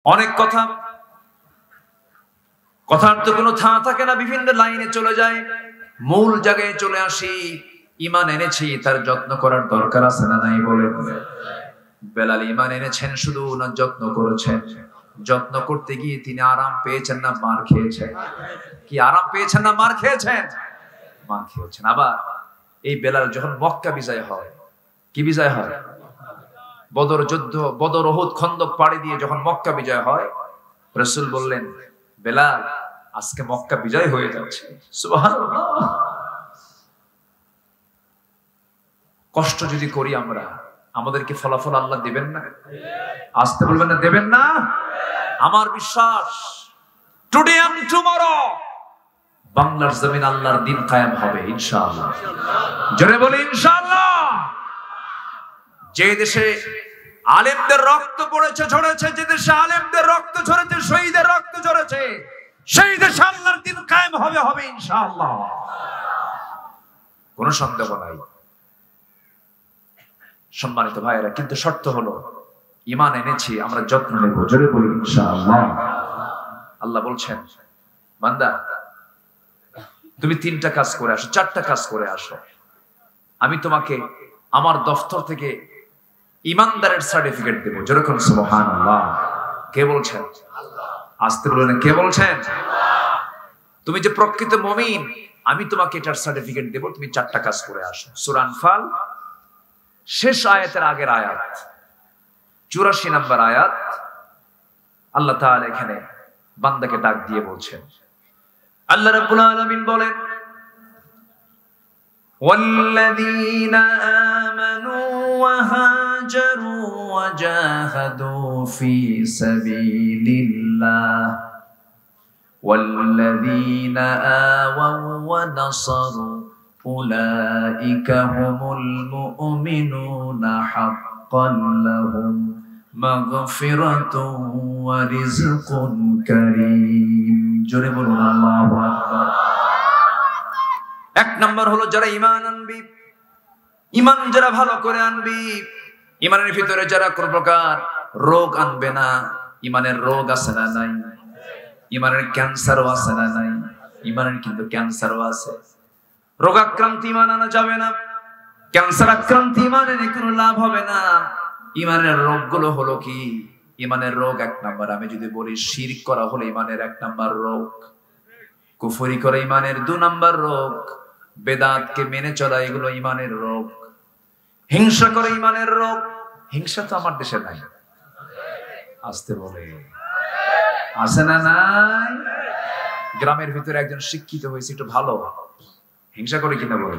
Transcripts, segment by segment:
অনেক কথা, কথার তো কোনো থা থাকে না, বিভিন্ন লাইনে চলে যায়। মূল জায়গায় চলে আসি, ঈমান এনেছি তার যত্ন করার দরকার আছে না নাই বলে। বেলাল ঈমান এনেছেন শুধু না যত্ন করেছেন। যত্ন করতে গিয়ে তিনি আরাম পেয়েছেন না মার খেয়েছেন? কি আরাম পেয়েছেন না মার খেয়েছেন? মার খেয়েছেন। আবার এই বেলাল যখন মক্কা বিজয় হয়, কি বিজয় হয়? বদর যুদ্ধ, বদর উহুদ খন্দক পাড়ি দিয়ে যখন মক্কা বিজয় হয়, রাসূল বললেন, বেলাল আজকে মক্কা বিজয় হয়ে যাচ্ছে। সুবহানাল্লাহ। কষ্ট যদি করি আমরা, আমাদেরকে ফলাফল আল্লাহ দিবেন না? আসতে বলবেন না, দেবেন না? আমার বিশ্বাস টুডে এন্ড টুমরো বাংলার জমিন আল্লাহর দিন কায়েম হবে ইনশাআল্লাহ। জোরে বলি ইনশাআল্লাহ। যে দেশে আলেমদের রক্ত পড়েছে ঝরেছে, যে দেশে আলেমদের রক্ত ঝরেছে, শহীদের রক্ত ঝরেছে, সেই দেশে আল্লাহর দিন কায়েম হবে হবে ইনশাআল্লাহ। কোনো সন্দেহ নাই। সম্মানিত ভাইয়েরা, কিন্তু শর্ত হলো ঈমান এনেছি, আমরা যত্ন নেব। জোরে বলি ইনশাআল্লাহ। আল্লাহ বলছেন, বান্দা তুমি 3টা কাজ করে আসো, 4টা কাজ করে আসো, আমি তোমাকে আমার দফতর থেকে ঈমানদারের সার্টিফিকেট দেব। যেরকম সুবহানাল্লাহ। কে বলছেন? আসতে বলেন, কে বলছেন? তুমি যে প্রকৃত মুমিন, আমি তোমাকে এটার সার্টিফিকেট দেব, তুমি 4টা কাজ করে আসো। সূরা আনফাল শেষ আয়াতের আগের আয়াত, 84 নম্বর আয়াত। আল্লাহ তাআলা এখানে বান্দাকে ডাক দিয়ে বলছেন, আল্লাহ রাব্বুল আলামিন বলেন, والذين آمنوا وهاجروا وجاهدوا في سبيل الله والذين آووا ونصروا أولئك هم المؤمنون حقا لهم مغفرة ورزق كريم। জোরে বলুন আল্লাহু আকবার। এক নম্বর হলো যারা ঈমান আনবি, ঈমান যারা ভালো করে আনবি, ঈমানের ভিতরে যারা কোন প্রকার রোগ আনবে না। ঈমানের রোগ আছে না নাই? ঈমানের ক্যান্সারও আছে না নাই? ঈমানের কিন্তু ক্যান্সারও আছে। রোগাক্রান্ত ঈমান আনা যাবে না। ক্যান্সার আক্রান্ত ঈমান এনে কোনো লাভ হবে না। ঈমানের রোগগুলো হলো কি? ঈমানের রোগ 1 নাম্বার, আমি যদি বলি শিরক করা হলো ঈমানের 1 নাম্বার রোগ, কুফরি করা ঈমানের 2 নাম্বার রোগ, বেদাতকে মেনে চলা এগুলো ঈমানের রোগ, হিংসা করে ঈমানের রোগ। হিংসা তো আমার দেশে নাই। আসতে বলে, আছে না নাই? গ্রামের ভিতরে একজন শিক্ষিত হয়েছে, একটু ভালো, হিংসা করে কিনা বলে?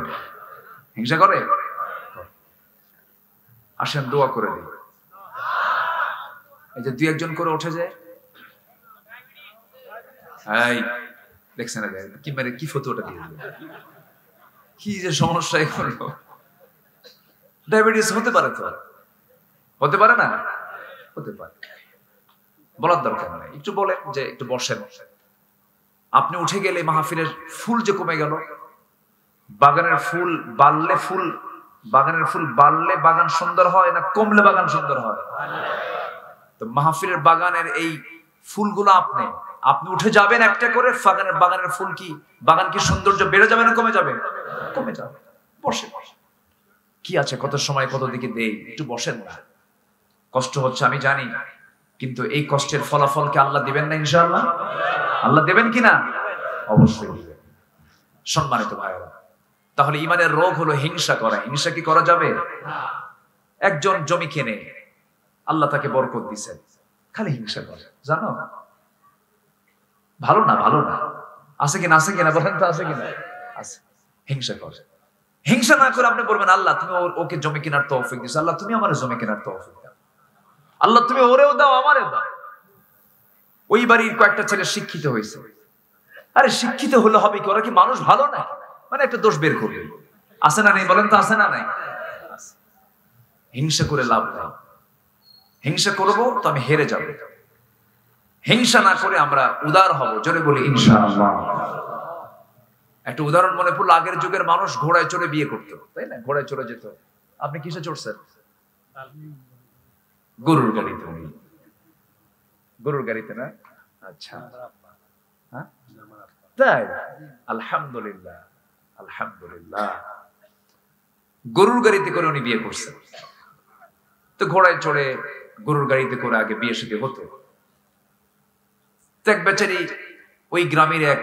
হিংসা করে? আসেন দোয়া করে দিই। এই যে 2-1 করে উঠে যায়, এই দেখছেন কি মেরে কি ফটোটা দিয়ে দিল, কি যে সমস্যা এখন। ডায়াবেটিস হতে পারে তো, হতে পারে না? হতে পারে, বলার দরকার নাই। একটু বলেন যে একটু বসেন। আপনি উঠে গেলে মাহফিলের ফুল যে কমে গেল। বাগানের ফুল বাড়লে বাগান সুন্দর হয় না কমলে বাগান সুন্দর হয়? তো মাহফিলের বাগানের এই ফুলগুলো আপনি উঠে যাবেন একটা করে, বাগানের ফুল কি, বাগান কি সৌন্দর্য বেড়ে যাবে না কমে যাবে? কমে যাবে। বসে কি আছে, কত সময় কত দিকে দেই, একটু বসেন না। কষ্ট হচ্ছে আমি জানি, কিন্তু এই কষ্টের ফলাফলকে আল্লাহ দিবেন না ইনশাআল্লাহ? আল্লাহ দেবেন কিনা? অবশ্যই দিবেন। সম্মানিত ভাইরা, তাহলে ঈমানের রোগ হলো হিংসা করা। হিংসা কি করা যাবে? একজন জমি কিনে, আল্লাহ তাকে বরকত দিয়েছেন, খালি হিংসা করে, জানো? ভালো না, ভালো না। আছে কিনা? আছে কিনা বলেন তো, আছে কিনা? আছে। হিংসা করে। হিংসা না করে আপনি বলবেন, আল্লাহ তুমি ওকে জমি কেনার তৌফিক দিয়েছো, আল্লাহ তুমি আমার জমি কেনার তৌফিক দাও, আল্লাহ তুমি ওরেও দাও আমারেও দাও। ওই বাড়ির কয়েকটা ছেলে শিক্ষিত হয়েছে। আরে শিক্ষিত হলে হবে কি, ওরা কি মানুষ ভালো না? মানে একটা দোষ বের করবে। আছে না নেই বলেন তো, আছে না নাই? হিংসা করে লাভ নাই। হিংসা করবো তো আমি হেরে যাব। হিংসা না করে আমরা উদার হব। জোরে বলি ইনশাআল্লাহ। একটা উদাহরণ মনে পড়লো, আগের যুগের মানুষ ঘোড়ায় চড়ে বিয়ে করতো, তাই না? ঘোড়ায় চড়ে যেত। আপনি কিসে চড়ছেন? গরুর গাড়িতে। গরুর গাড়িতে না? আচ্ছা, হ্যাঁ তাই, আলহামদুলিল্লাহ আলহামদুলিল্লাহ। গরুর গাড়িতে করে উনি বিয়ে করছেন। তো ঘোড়ায় চড়ে গরুর গাড়িতে করে আগে বিয়ে শাদী হতো। এক বেচারি, ওই গ্রামের এক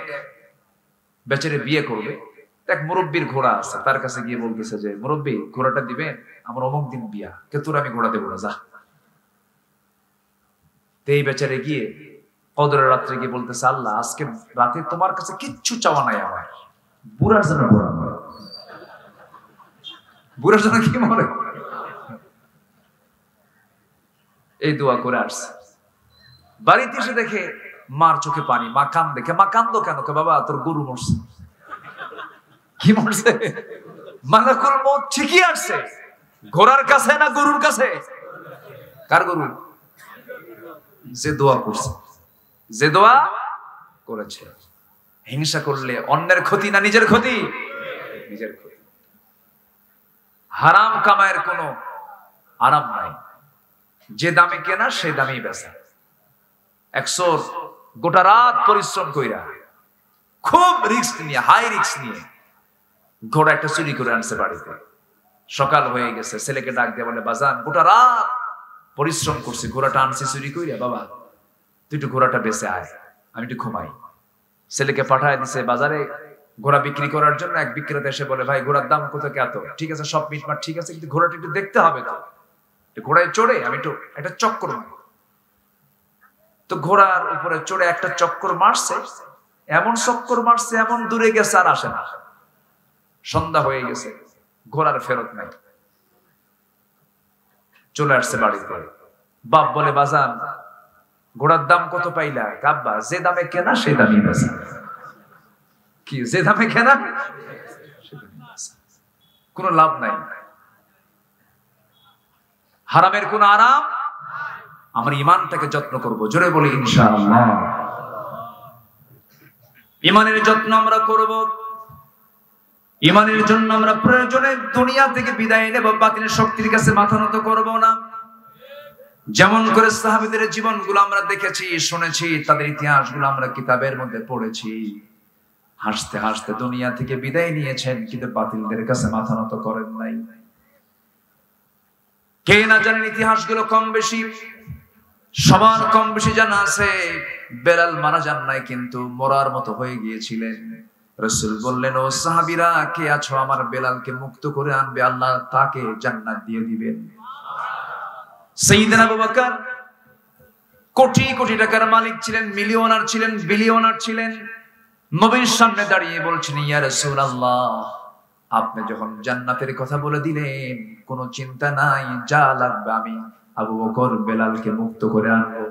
বেচারি বিয়ে করবে, এক মুরব্বীর ঘোড়া আছে, তার কাছে গিয়ে বলতেছে যে মুরব্বী ঘোড়াটা দিবেন, আমার অমুক দিন বিয়া, কে তোর আমি ঘোড়া দেবো না, যা। তো এই বেচারে গিয়ে কদরের রাত্রে গিয়ে বলতেছে, আল্লাহ আজকে রাতে তোমার কাছে কিচ্ছু চাওয়া নাই আমার, বুড়ার জন্য ঘোড়া মরে, বুড়ার জন্য কি মরে, এই দোয়া করে আসছে। বাড়িতে এসে দেখে মার চোখে পানি, মা কান দেখে, মা কান্দো কেন? বাবা তোর গরু মরছে। কি মরছে? মালাকুল মউত ঠিকই আসছে, ঘোড়ার কাছে না গরুর কাছে? কার গরু? যে দোয়া করছে, যে দোয়া করেছে। হিংসা করলে অন্যের ক্ষতি না নিজের ক্ষতি? নিজের ক্ষতি। হারাম কামায়ের কোনো আরাম নাই, যে দামে কেনা সে দামেই বেচা। একশোর গোটা রাত পরিশ্রম কইরা খুব রিস্ক নিয়ে, হাই রিস্ক নিয়ে ঘোড়া একটা চুরি করে আনছে বাড়িতে। সকাল হয়ে গেছে, ছেলেকে ডাক দিয়ে বলে, বাজান গোটা রাত পরিশ্রম করছি, ঘোড়াটা আনছি চুরি কইরা, বাবা তুই একটু ঘোড়াটা বেচে আয়, আমি একটু ঘুমাই। ছেলেকে পাঠায় দিছে বাজারে ঘোড়া বিক্রি করার জন্য। এক বিক্রেতা এসে বলে, ভাই ঘোড়ার দাম কত? এত। ঠিক আছে, সব মিটমাট ঠিক আছে, কিন্তু ঘোড়াটা একটু দেখতে হবে তো, ঘোড়ায় চড়ে আমি একটু একটা চক্কর মারি। তো ঘোড়ার উপরে চড়ে একটা চক্কর মারছে, এমন চক্কর মারছে, এমন দূরে গেছে আর আসে না। সন্ধ্যা হয়ে গেছে, ঘোড়ার ফেরত নাই। চলে আসছে বাড়িতে। বাপ বলে, বাজান ঘোড়ার দাম কত পাইলা? আব্বা যে দামে কেনা সেই দামই বেচা। কি যে দামে কেনা? কোনো লাভ নাই, হারামের কোন আরাম। আমার ইমানটাকে যত্ন করব, জোরে বলি ইনশাআল্লাহ। ইমানের যত্ন আমরা করব, ইমানের জন্য আমরা প্রয়োজনে দুনিয়া থেকে বিদায় নেব, বাতিলের শক্তির কাছে মাথা নত করব না। যেমন করে সাহাবীদের জীবনগুলো আমরা দেখেছি, শুনেছি, তাদের ইতিহাসগুলো আমরা কিতাবের মধ্যে পড়েছি। হাসতে হাসতে দুনিয়া থেকে বিদায় নিয়েছেন, কিন্তু বাতিলদের কাছে মাথা নত করেন নাই। কে না জানেন ইতিহাসগুলো কম বেশি, সবার কম বেশি জানা আছে। বেলাল মারা যান নাই, কিন্তু মরার মতো হয়ে গিয়েছিলেন। রাসূল বললেন, ও সাহাবীরা কে আছো, আমার বেলালকে মুক্ত করে আনবে, আল্লাহ তাকে জান্নাত দিয়ে দিবেন। সাইয়েদনা আবু বকর কোটি কোটি টাকার মালিক ছিলেন, মিলিয়নার ছিলেন, বিলিয়নার ছিলেন। নবীর সামনে দাঁড়িয়ে বলছেন, ইয়া রাসূলুল্লাহ আপনি যখন জান্নাতের কথা বলে দিলেন, কোনো চিন্তা নাই, যা লাগবে আমি আবু বকর বেলালকে মুক্ত করে আনবো।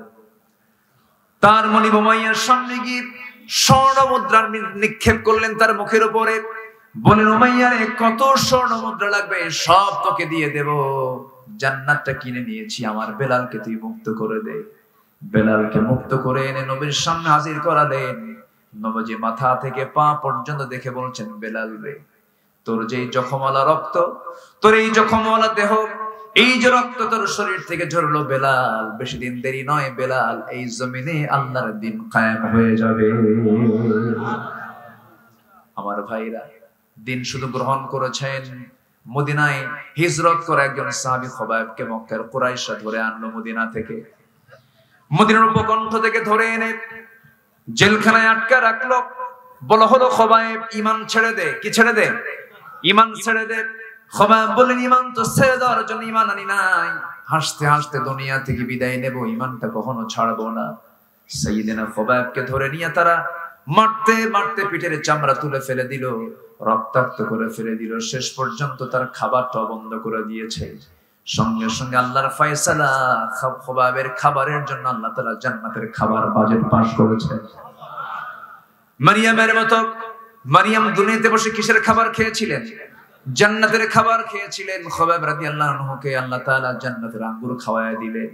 তার মনিব উমাইয়ার সামনে গিয়ে স্বর্ণ মুদ্রার নিক্ষেপ করলেন তার মুখের উপরে। বলেন, উমাইয়া রে কত স্বর্ণ মুদ্রা লাগবে, সব তোকে দিয়ে দেব। জান্নাতটা কিনে নিয়েছি, আমার বেলালকে তুই মুক্ত করে দে। বেলালকে মুক্ত করে এনে নবীর সামনে হাজির করালেন। নবজি মাথা থেকে পা পর্যন্ত দেখে বলছেন, বেলাল রে তোর যে জখমওয়ালা রক্ত, তোর এই জখমওয়ালা দেহ, এই যে রক্ত তোর শরীর থেকে ঝরলো বেলাল, বেশি দিন দেরি নয় বেলাল, এই জমিনে আল্লাহর দিন কায়েম হয়ে যাবে। আমার ভাইরা, দিন শুধু গ্রহণ করেছেন, মদিনায় হিজরত করে একজন সাহাবী খবাইবকে মক্কার কুরাইশরা ধরে আনলো মদিনা থেকে। মদিনার উপকণ্ঠ থেকে ধরে এনে জেলখানায় আটকা রাখলো। বলা হলো, খবাইব ঈমান ছেড়ে দে। কি ছেড়ে দে? ঈমান ছেড়ে দে। খবাইব বলেন, ঈমান তো ছেড়ে দেওয়ার জন্য ঈমান আনি নাই, হাসতে হাসতে দুনিয়া থেকে বিদায় নেব, ঈমানটা কখনো ছাড়বো না। সাইয়েদনা খবাইবকে ধরে নিয়ে তারা মারতে মারতে পিঠের চামড়া তুলে ফেলে দিল, রক্তাক্ত করে ফেলে দিল, শেষ পর্যন্ত তার খাবারটা বন্ধ করে দিয়েছে। সঙ্গে সঙ্গে আল্লাহর ফয়সালা, খবাইবের খাবারের জন্য আল্লাহ তাআলা জান্নাতের খাবার বাজেট পাস করেছেন। মারিয়ামের মতো, মারিয়াম দুনিয়াতে বসে কিসের খাবার খেয়েছিলেন? জান্নাতের খাবার খেয়েছিলেন। খবাইব রাদিয়াল্লাহু আনহুকে আল্লাহ তাআলা জান্নাতের আঙ্গুর খাওয়ায়া দিলেন।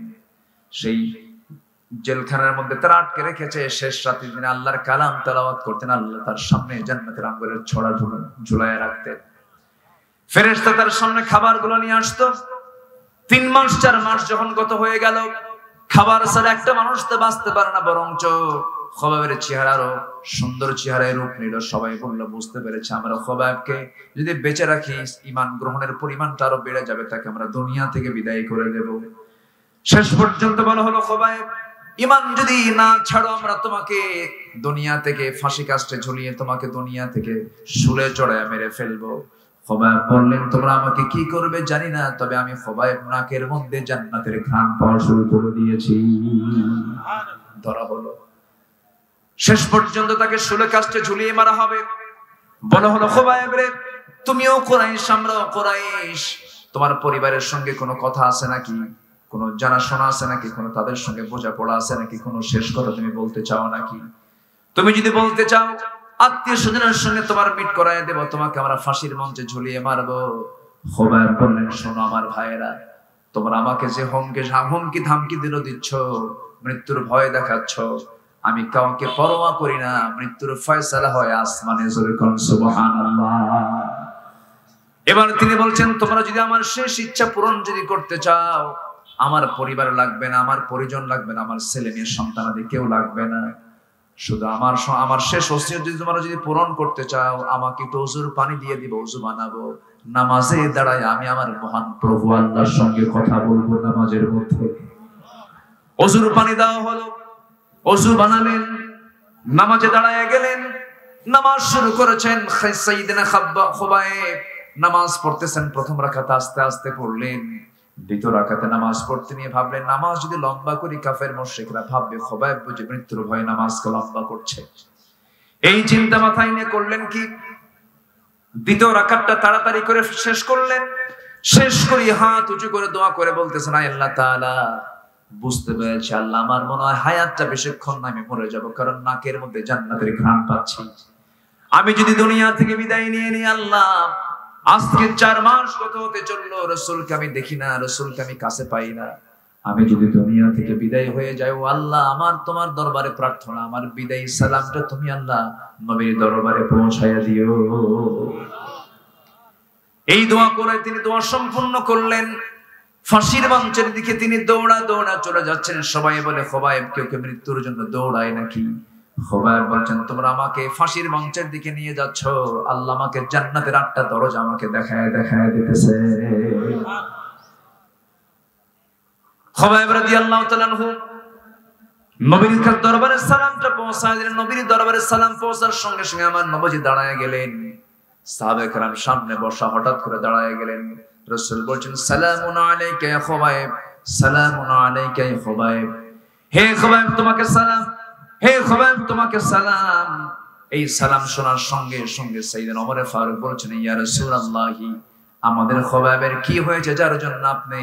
সেই জেলখানার মধ্যে তারা আটকে রেখেছে, শেষ রাতে দিনে আল্লাহর কালাম তেলাওয়াত করতেন, আল্লাহ তার সামনে জান্নাতের আঙ্গুরের ছড়া ঝুলায় রাখতেন। ফেরেশতা তার সামনে খাবারগুলো নিয়ে আসতো। 3 মাস 4 মাস যখন গত হয়ে গেল, খাবার ছাড়া একটা মানুষ তো বাঁচতে পারে না, বরঞ্চ খোবাবের চেহারারও সুন্দর চেহারায় রূপ নিল। সবাই বললো বুঝতে পেরেছে আমরা খোবাবকে যদি বেঁচে রাখি ঈমান গ্রহণের পরিমাণটা আরো বেড়ে যাবে, তাকে আমরা দুনিয়া থেকে বিদায় করে দেব। শেষ পর্যন্ত বলা হলো খোবাব ঈমান যদি না ছাড়ো আমরা তোমাকে দুনিয়া থেকে ফাঁসি কাস্টে ঝুলিয়ে তোমাকে দুনিয়া থেকে শুলে চড়ায় মেরে ফেলবো। খোবাব বললেন তোমরা আমাকে কি করবে জানি না, তবে আমি খোবাব নাকের মধ্যে জান্নাতের ঘ্রাণ পাওয়া শুরু করে দিয়েছি। ধরা হলো, শেষ পর্যন্ত তাকে শুলে কাস্টে ঝুলিয়ে মারা হবে। বলা হলো খোবাব রে তুমিও কুরাইশ আমরাও কুরাইশ, তোমার পরিবারের সঙ্গে কোনো কথা আছে নাকি, কোনো জানাশোনা আছে নাকি, কোনো তাদের সঙ্গে বোঝাপড়া আছে নাকি, কোনো শেষ কথা তুমি বলতে চাও নাকি? তুমি যদি বলতে চাও আত্মীয় স্বজনের সঙ্গে তোমার মিট করায় দেব, তোমাকে আমরা ফাঁসির মঞ্চে ঝুলিয়ে মারবো। খোবাব বললেন শোনো আমার ভাইয়েরা, তোমরা আমাকে যে হুমকি ধামকি দিল দিচ্ছ, মৃত্যুর ভয় দেখাচ্ছ, আমি কাউকে পরোয়া করি না। মৃত্যুর ফয়সালা হয় আসমানে, জোরে কোন সুবহানাল্লাহ। এবার তিনি বলছেন তোমরা যদি আমার শেষ ইচ্ছা পূরণ যদি করতে চাও, আমার পরিবার লাগবে না, আমার পরিজন লাগবে না, আমার ছেলে মেয়ে সন্তানাদি কেউ লাগবে না, শুধু আমার শেষ ওসিয়ত যদি তোমরা যদি পূরণ করতে চাও, আমাকে একটু ওযুর পানি দিয়ে দিব, ওযু বানাবো, নামাজে দাঁড়ায় আমি আমার মহান প্রভু আল্লাহর সঙ্গে কথা বলবো নামাজের মধ্যে। ওযুর পানি দেওয়া হলো, ওযু বানালেন, নামাজে দাঁড়ায় গেলেন, নামাজ শুরু করেছেন। সাইয়েদনা খোবাব নামাজ পড়তেছেন, প্রথম রাকাতে আস্তে আস্তে পড়লেন, দ্বিতীয় রাকাতে নামাজ পড়তে নিয়ে ভাবলেন নামাজ যদি লম্বা করি কাফের মুশরিকরা ভাববে খোবাব বুঝি মৃত্যুর ভয়ে নামাজকে লম্বা করছে। এই চিন্তা মাথায় নিয়ে করলেন কি, দ্বিতীয় রাকাতটা তাড়াতাড়ি করে শেষ করলেন। শেষ করে হাত উঁচু করে দোয়া করে বলতেছেন আয় আল্লাহ তাআলা, বুঝতে পেরেছি আল্লাহ আমার মনে হয় হায়াতটা বেশিক্ষণ না, আমি মরে যাব, কারণ নাকের মধ্যে জান্নাতের ঘ্রাণ পাচ্ছি। আমি যদি দুনিয়া থেকে বিদায় নিয়ে নিই আল্লাহ, আজকে 4 মাস কত হতে চললো, রাসূলকে আমি দেখি না, রাসূলকে আমি কাছে পাই না। আমি যদি দুনিয়া থেকে বিদায় হয়ে যাই, ও আল্লাহ আমার তোমার দরবারে প্রার্থনা, আমার বিদায় সালামটা তুমি আল্লাহ নবীর দরবারে পৌঁছায়া দিও। এই দোয়া করে তিনি দোয়া সম্পূর্ণ করলেন। ফাঁসির মঞ্চের দিকে তিনি দৌড়া দৌড়া চলে যাচ্ছেন। সবাই বলে খোবাব কেউ কে মৃত্যুর জন্য দৌড়ায় নাকি? খোবাব বলছেন তোমরা আমাকে ফাঁসির মঞ্চের দিকে নিয়ে যাচ্ছ, আল্লাহ আমাকে জান্নাতের 8টা দরজা আমাকে দেখায় দিতেছে। খোবাব রাদিয়াল্লাহু তাআলা আনহু নবীর দরবারে সালামটা পৌঁছায় দিলেন। নবীর দরবারে সালাম পৌঁছার সঙ্গে সঙ্গে আমার নবীজি দাঁড়ায় গেলেন। সাহাবায়ে কেরাম সামনে বসা, হঠাৎ করে দাঁড়ায় গেলেন। রাসূল বলছেন সালামুন আলাইকা ইয়া খোবাব, সালামুন আলাইকা ইয়া খোবাব, হে খোবাব তোমাকে সালাম, হে খোবাব তোমাকে সালাম। এই সালাম শোনার সঙ্গে সঙ্গে সাইয়েদনা ওমর ফারুক বলছেন ইয়া রাসূলুল্লাহি, আমাদের খোবাবের কি হয়েছে যার জন্য আপনি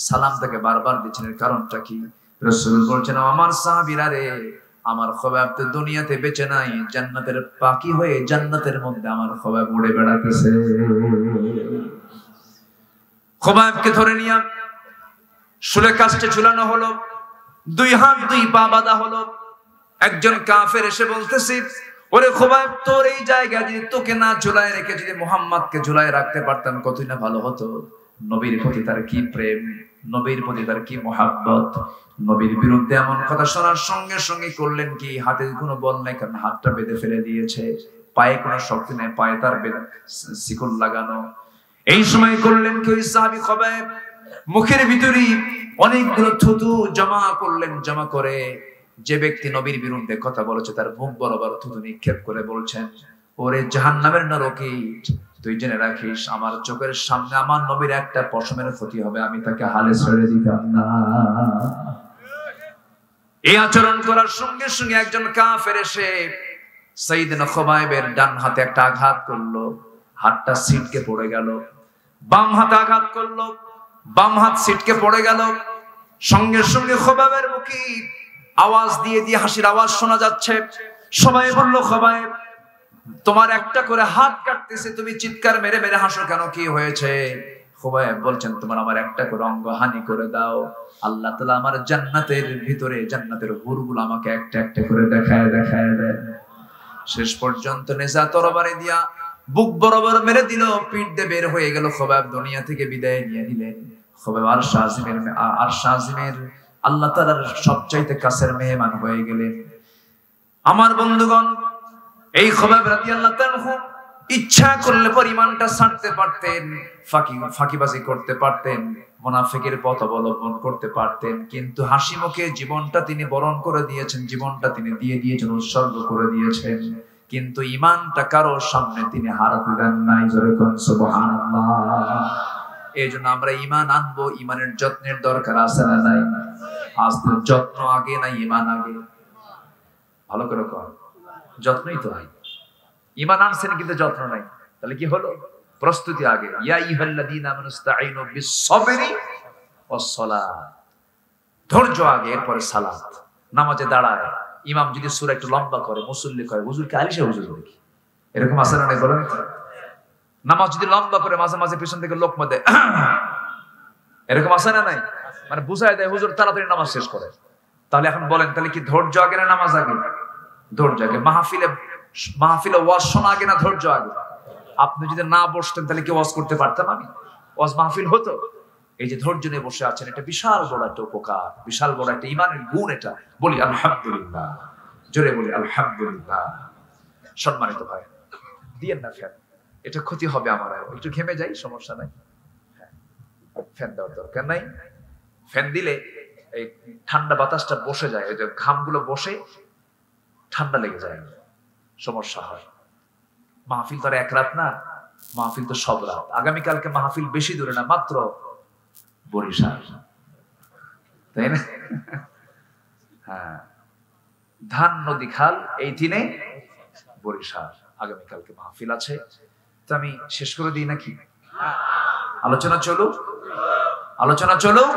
সালামটাকে বারবার দিচ্ছেন, এর কারণটা কি? রাসূল বলছেন আমার সাহাবীরা রে, আমার খোবাব তো দুনিয়াতে বেঁচে নাই, জান্নাতের পাখি হয়ে জান্নাতের মধ্যে আমার খোবাব উড়ে বেড়াতেছে। খোবাবকে ধরে নিয়ে শুলে কাস্টে ঝুলানো হলো, 2 হাত 2 পা বাঁধা হলো। একজন কাফের এসে বলতেছে ওরে খোবাব তোর এই জায়গা যদি তোকে না ঝুলায় রেখে যদি মুহাম্মদকে ঝুলায় রাখতে পারতাম কতই না ভালো হতো। নবীর প্রতি তার কি প্রেম, নবীর প্রতি তার কি মহাব্বত। নবীর বিরুদ্ধে এমন কথা শোনার সঙ্গে সঙ্গে করলেন কি, হাতে কোনো বল নাই কারণ হাতটা বেঁধে ফেলে দিয়েছে, পায়ে কোনো শক্তি নেই, পায়ে তার শিকল লাগানো। এই সময় করলেন কি ওই সাহাবী খোবাব মুখের ভিতরে অনেকগুলো থুতু জমা করলেন। জমা করে যে ব্যক্তি নবীর বিরুদ্ধে কথা বলেছে তার মুখ বরাবর থুতু নিক্ষেপ করে বলছেন ওরে জাহান্নামের নরকে তুই জেনে রাখিস আমার চোখের সামনে আমার নবীর একটা পশমের ক্ষতি হবে, আমি তাকে হালে ছেড়ে দিতাম না। এই আচরণ করার সঙ্গে সঙ্গে একজন কাফের এসে সাইয়েদনা খোবাবের ডান হাতে একটা আঘাত করলো, হাতটা ছিটকে পড়ে গেল। বাম হাতে আঘাত করলো, বাম হাত ছিটকে পড়ে গেল। সঙ্গে সঙ্গে খোবাবের মুখে আওয়াজ দিয়ে দিয়ে হাসির আওয়াজ শোনা যাচ্ছে। সবাই বলল খোবাব তোমার একটা করে হাত কাটতেছে, তুমি চিৎকার মেরে মেরে হাসো কেন, কি হয়েছে? খোবাব বলছেন তোমার আমার একটা করে অঙ্গ হানি করে দাও, আল্লাহ তাআলা আমার জান্নাতের ভিতরে জান্নাতের হুরগুলো আমাকে একটা একটা করে দেখায় দেন। শেষ পর্যন্ত নেজা তরবারি দিয়া বুক বরাবর মেরে দিল, পিঠ দিয়ে বের হয়ে গেল। খোবাব দুনিয়া থেকে বিদায় নিয়ে নিলেন। খোবাব আরশ আজিমের আল্লাহ তাআলার সবচাইতে কাছের মেহমান হয়ে গেলেন। আমার বন্ধুগণ, এই খবাব রাদিয়াল্লাহু তাআলা ইচ্ছা করলে পরিমাণটা ছাড়তে পারতেন, ফাঁকিবাজি করতে পারতেন, মুনাফিকের পথ অবলম্বন করতে পারতেন, কিন্তু হাসি মুখে জীবনটা তিনি বরণ করে দিয়েছেন, জীবনটা তিনি দিয়ে দিয়েছেন, উৎসর্গ করে দিয়েছেন, কিন্তু ঈমানটা কারোর সামনে তিনি হারাতে দেন নাই। জোরে কোন সুবহানাল্লাহ। এই জন্য আমরা ঈমান আনবো, ঈমানের যত্নের দরকার আছে না নাই? আজকে যত্ন আগে না ঈমান আগে? ভালো করে কর, যত্নই তো হয়। ঈমান আনছেন কিন্তু যত্ন নাই, তাহলে কি হলো? প্রস্তুতি আগে। ইয়া আইয়ুহাল্লাযীনা আমানু ইসতাঈনু বিস-সাবরি ওয়াস-সালাত, ধৈর্য আগে, এরপরে সালাত। নামাজে দাঁড়ায় ইমাম যদি সূরা একটু লম্বা করে, মুসল্লি কয় হুজুর কি আলিশা হুজুর নাকি? এরকম আছে না নাই বলেন? নামাজ যদি লম্বা করে মাঝে মাঝে পিছন থেকে লোকমা দেয়, এরকম আছে না নাই? মানে বুঝায় দেয় হুজুর তাড়াতাড়ি নামাজ শেষ করে। তাহলে এখন বলেন, তাহলে কি ধৈর্য আগে না নামাজ আগে? ধৈর্য আগে। মাহফিলে ওয়াজ শোনা আগে না ধৈর্য আগে? আপনি যদি না বসতেন তাহলে কি ওয়াজ করতে পারতাম আমি? ওয়াজ মাহফিল হতো? এই যে ধৈর্য নিয়ে বসে আছেন, এটা বিশাল বড় একটা উপকার, বিশাল বড় একটা ঈমানের গুণ। এটা বলি আলহামদুলিল্লাহ, জোরে বলি আলহামদুলিল্লাহ। সম্মানিত ভাই, দিয়েন না ফ্যান, এটা ক্ষতি হবে আমার। একটু ঘেমে যাই, সমস্যা নাই, ফ্যান দেওয়ার দরকার নাই। ফ্যান দিলে এই ঠান্ডা বাতাসটা বসে যায়, ওই যে ঘামগুলো বসে ঠান্ডা লেগে যায়, সমস্যা হয়। মাহফিল তো আর এক রাত না, মাহফিল তো সব রাত। আগামীকালকে মাহফিল বেশি দূরে না, মাত্র বরিশাল, তাই না? হ্যাঁ, ধান নদী খাল এই দিনে বরিশাল, আগামীকালকে মাহফিল আছে। তো আমি শেষ করে দিই নাকি? আলোচনা চলুক, আলোচনা চলুক,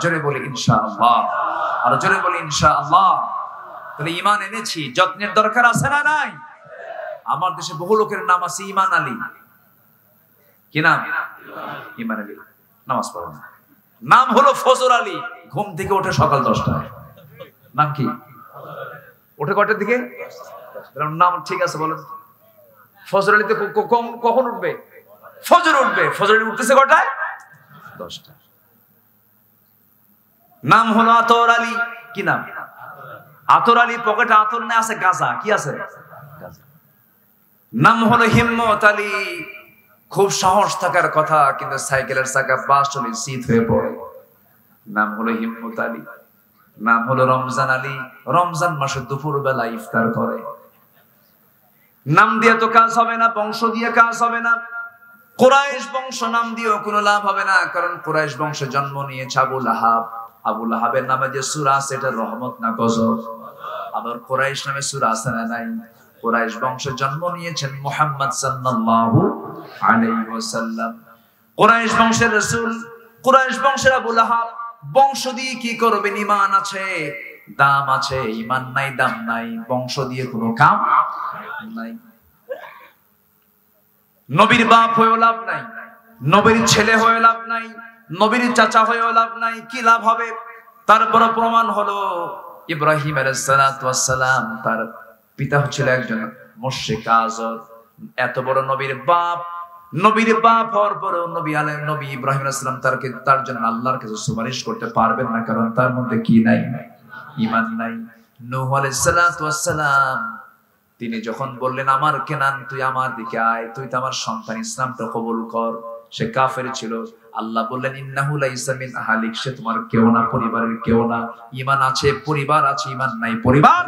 জোরে বলি ইনশাআল্লাহ, আর জোরে বলি ইনশাআল্লাহ। তাহলে ঈমান এনেছি, যত্নের দরকার আছে না নাই? আমার দেশে বহু লোকের নাম আছে ঈমান আলী। কি নাম? ঈমান আলী। নামাজ পড়ে না। নাম হলো ফজর আলী, ঘুম থেকে ওঠে সকাল 10টায়। নাম কি? ওঠে কয়টার দিকে? নাম ঠিক আছে বলেন। ফজর আলীতে কখন উঠবে? ফজর উঠবে। ফজর আলী উঠতেছে কয়টায়? 10টা। নাম হলো আতর আলী। কি নাম? আতর আলী। পকেটে আতর না, আছে গাঁজা। কি আছে? নাম হলো হিম্মত আলী। খুব সাহস থাকার কথা, কিন্তু সাইকেলের চাকা বাস চলে শীত হয়ে পড়ে। নাম হলো হিম্মত আলী। নাম হলো রমজান আলী। রমজান মাসে দুপুর বেলা ইফতার করে। নাম দিয়ে তো কাজ হবে না, বংশ দিয়ে কাজ হবে না। কুরাইশ বংশ নাম দিয়েও কোনো লাভ হবে না, কারণ কুরাইশ বংশে জন্ম নিয়েছে আবু লাহাব। আবু লাহাবের নামে যে সূরা আছে এটা রহমত না গজব? আবার কুরাইশ নামে সূরা আছে না নাই? কুরাইশ বংশে জন্ম নিয়েছেন মুহাম্মদ সাল্লাল্লাহু আলাইহি ওয়াসাল্লাম, কুরাইশ বংশের রাসূল। কুরাইশ বংশের আবু লাহাব বংশ দিয়ে কি করবেন? ঈমান আছে, দাম আছে, ঈমান নাই, দাম নাই, বংশ দিয়ে কোনো কাম নাই। নবীর বাপ হয়েও লাভ নাই, নবীর ছেলে হয়ে লাভ নাই, নবীর চাচা হয়েও লাভ নাই। কি লাভ হবে? তার বড় প্রমাণ হলো ইব্রাহিম আলাইহিস সালাতু ওয়াস সালাম, তার পিতা ছিল একজন মুশরিক আযর। এত বড় নবীর বাপ হওয়ার পরেও নবী ইব্রাহিম আলাইহিস সালাম তার জন্য আল্লাহর কাছে সুপারিশ করতে পারবেন না, কারণ তার মধ্যে কি নাই? ঈমান নাই। নূহ আলাইহিস সালাতু ওয়াস সালাম, তিনি যখন বললেন আমার কেনান তুই আমার দিকে আয়, তুই তো আমার সন্তান, ইসলামটা কবুল কর। সে কাফের ছিল। আল্লাহ বললেন ইন্নাহু লাইসা মিন আহলিক, সে তোমার কেউ না, পরিবারের কেউ না। ঈমান আছে, পরিবার আছে, ঈমান নাই, পরিবার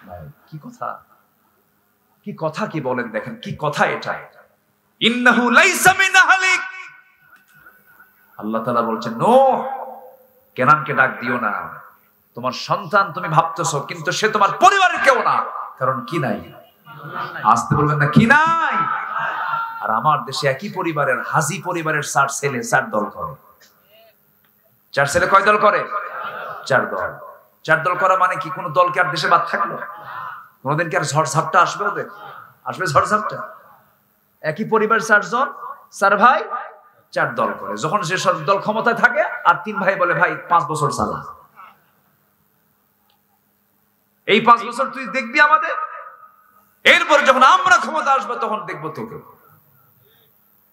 নাই। কি কথা, কি কথা, কি বলেন দেখেন, কি কথা এটা? ইন্নাহু লাইসা মিন আহলিক। আল্লাহ তাআলা বলছেন নূহ, কেনানকে ডাক দিও না, তোমার সন্তান তুমি ভাবতেছো, কিন্তু সে তোমার পরিবারের কেউ না, কারণ কি নাই? আসতে বলবেন না, কি নাই? আর আমার দেশে একই পরিবারের, হাজি পরিবারের 4 ছেলে 4 দল করে। 4 ছেলে কয় দল করে? 4 দল। 4 দল করা মানে কি? কোন দল কি আর দেশে বাদ থাকলো? কোনদিন কি আর ঝড়ঝাপটা আসবে? ওদের আসবে ঝড়ঝাপটা? একই পরিবার 4 জন, 4 ভাই, 4 দল করে। যখন সে সব দল ক্ষমতায় থাকে, আর 3 ভাই বলে ভাই 5 বছর চালা, এই 5 বছর তুই দেখবি আমাদের, এরপর যখন আমরা ক্ষমতা আসবে তখন দেখবো তোকে।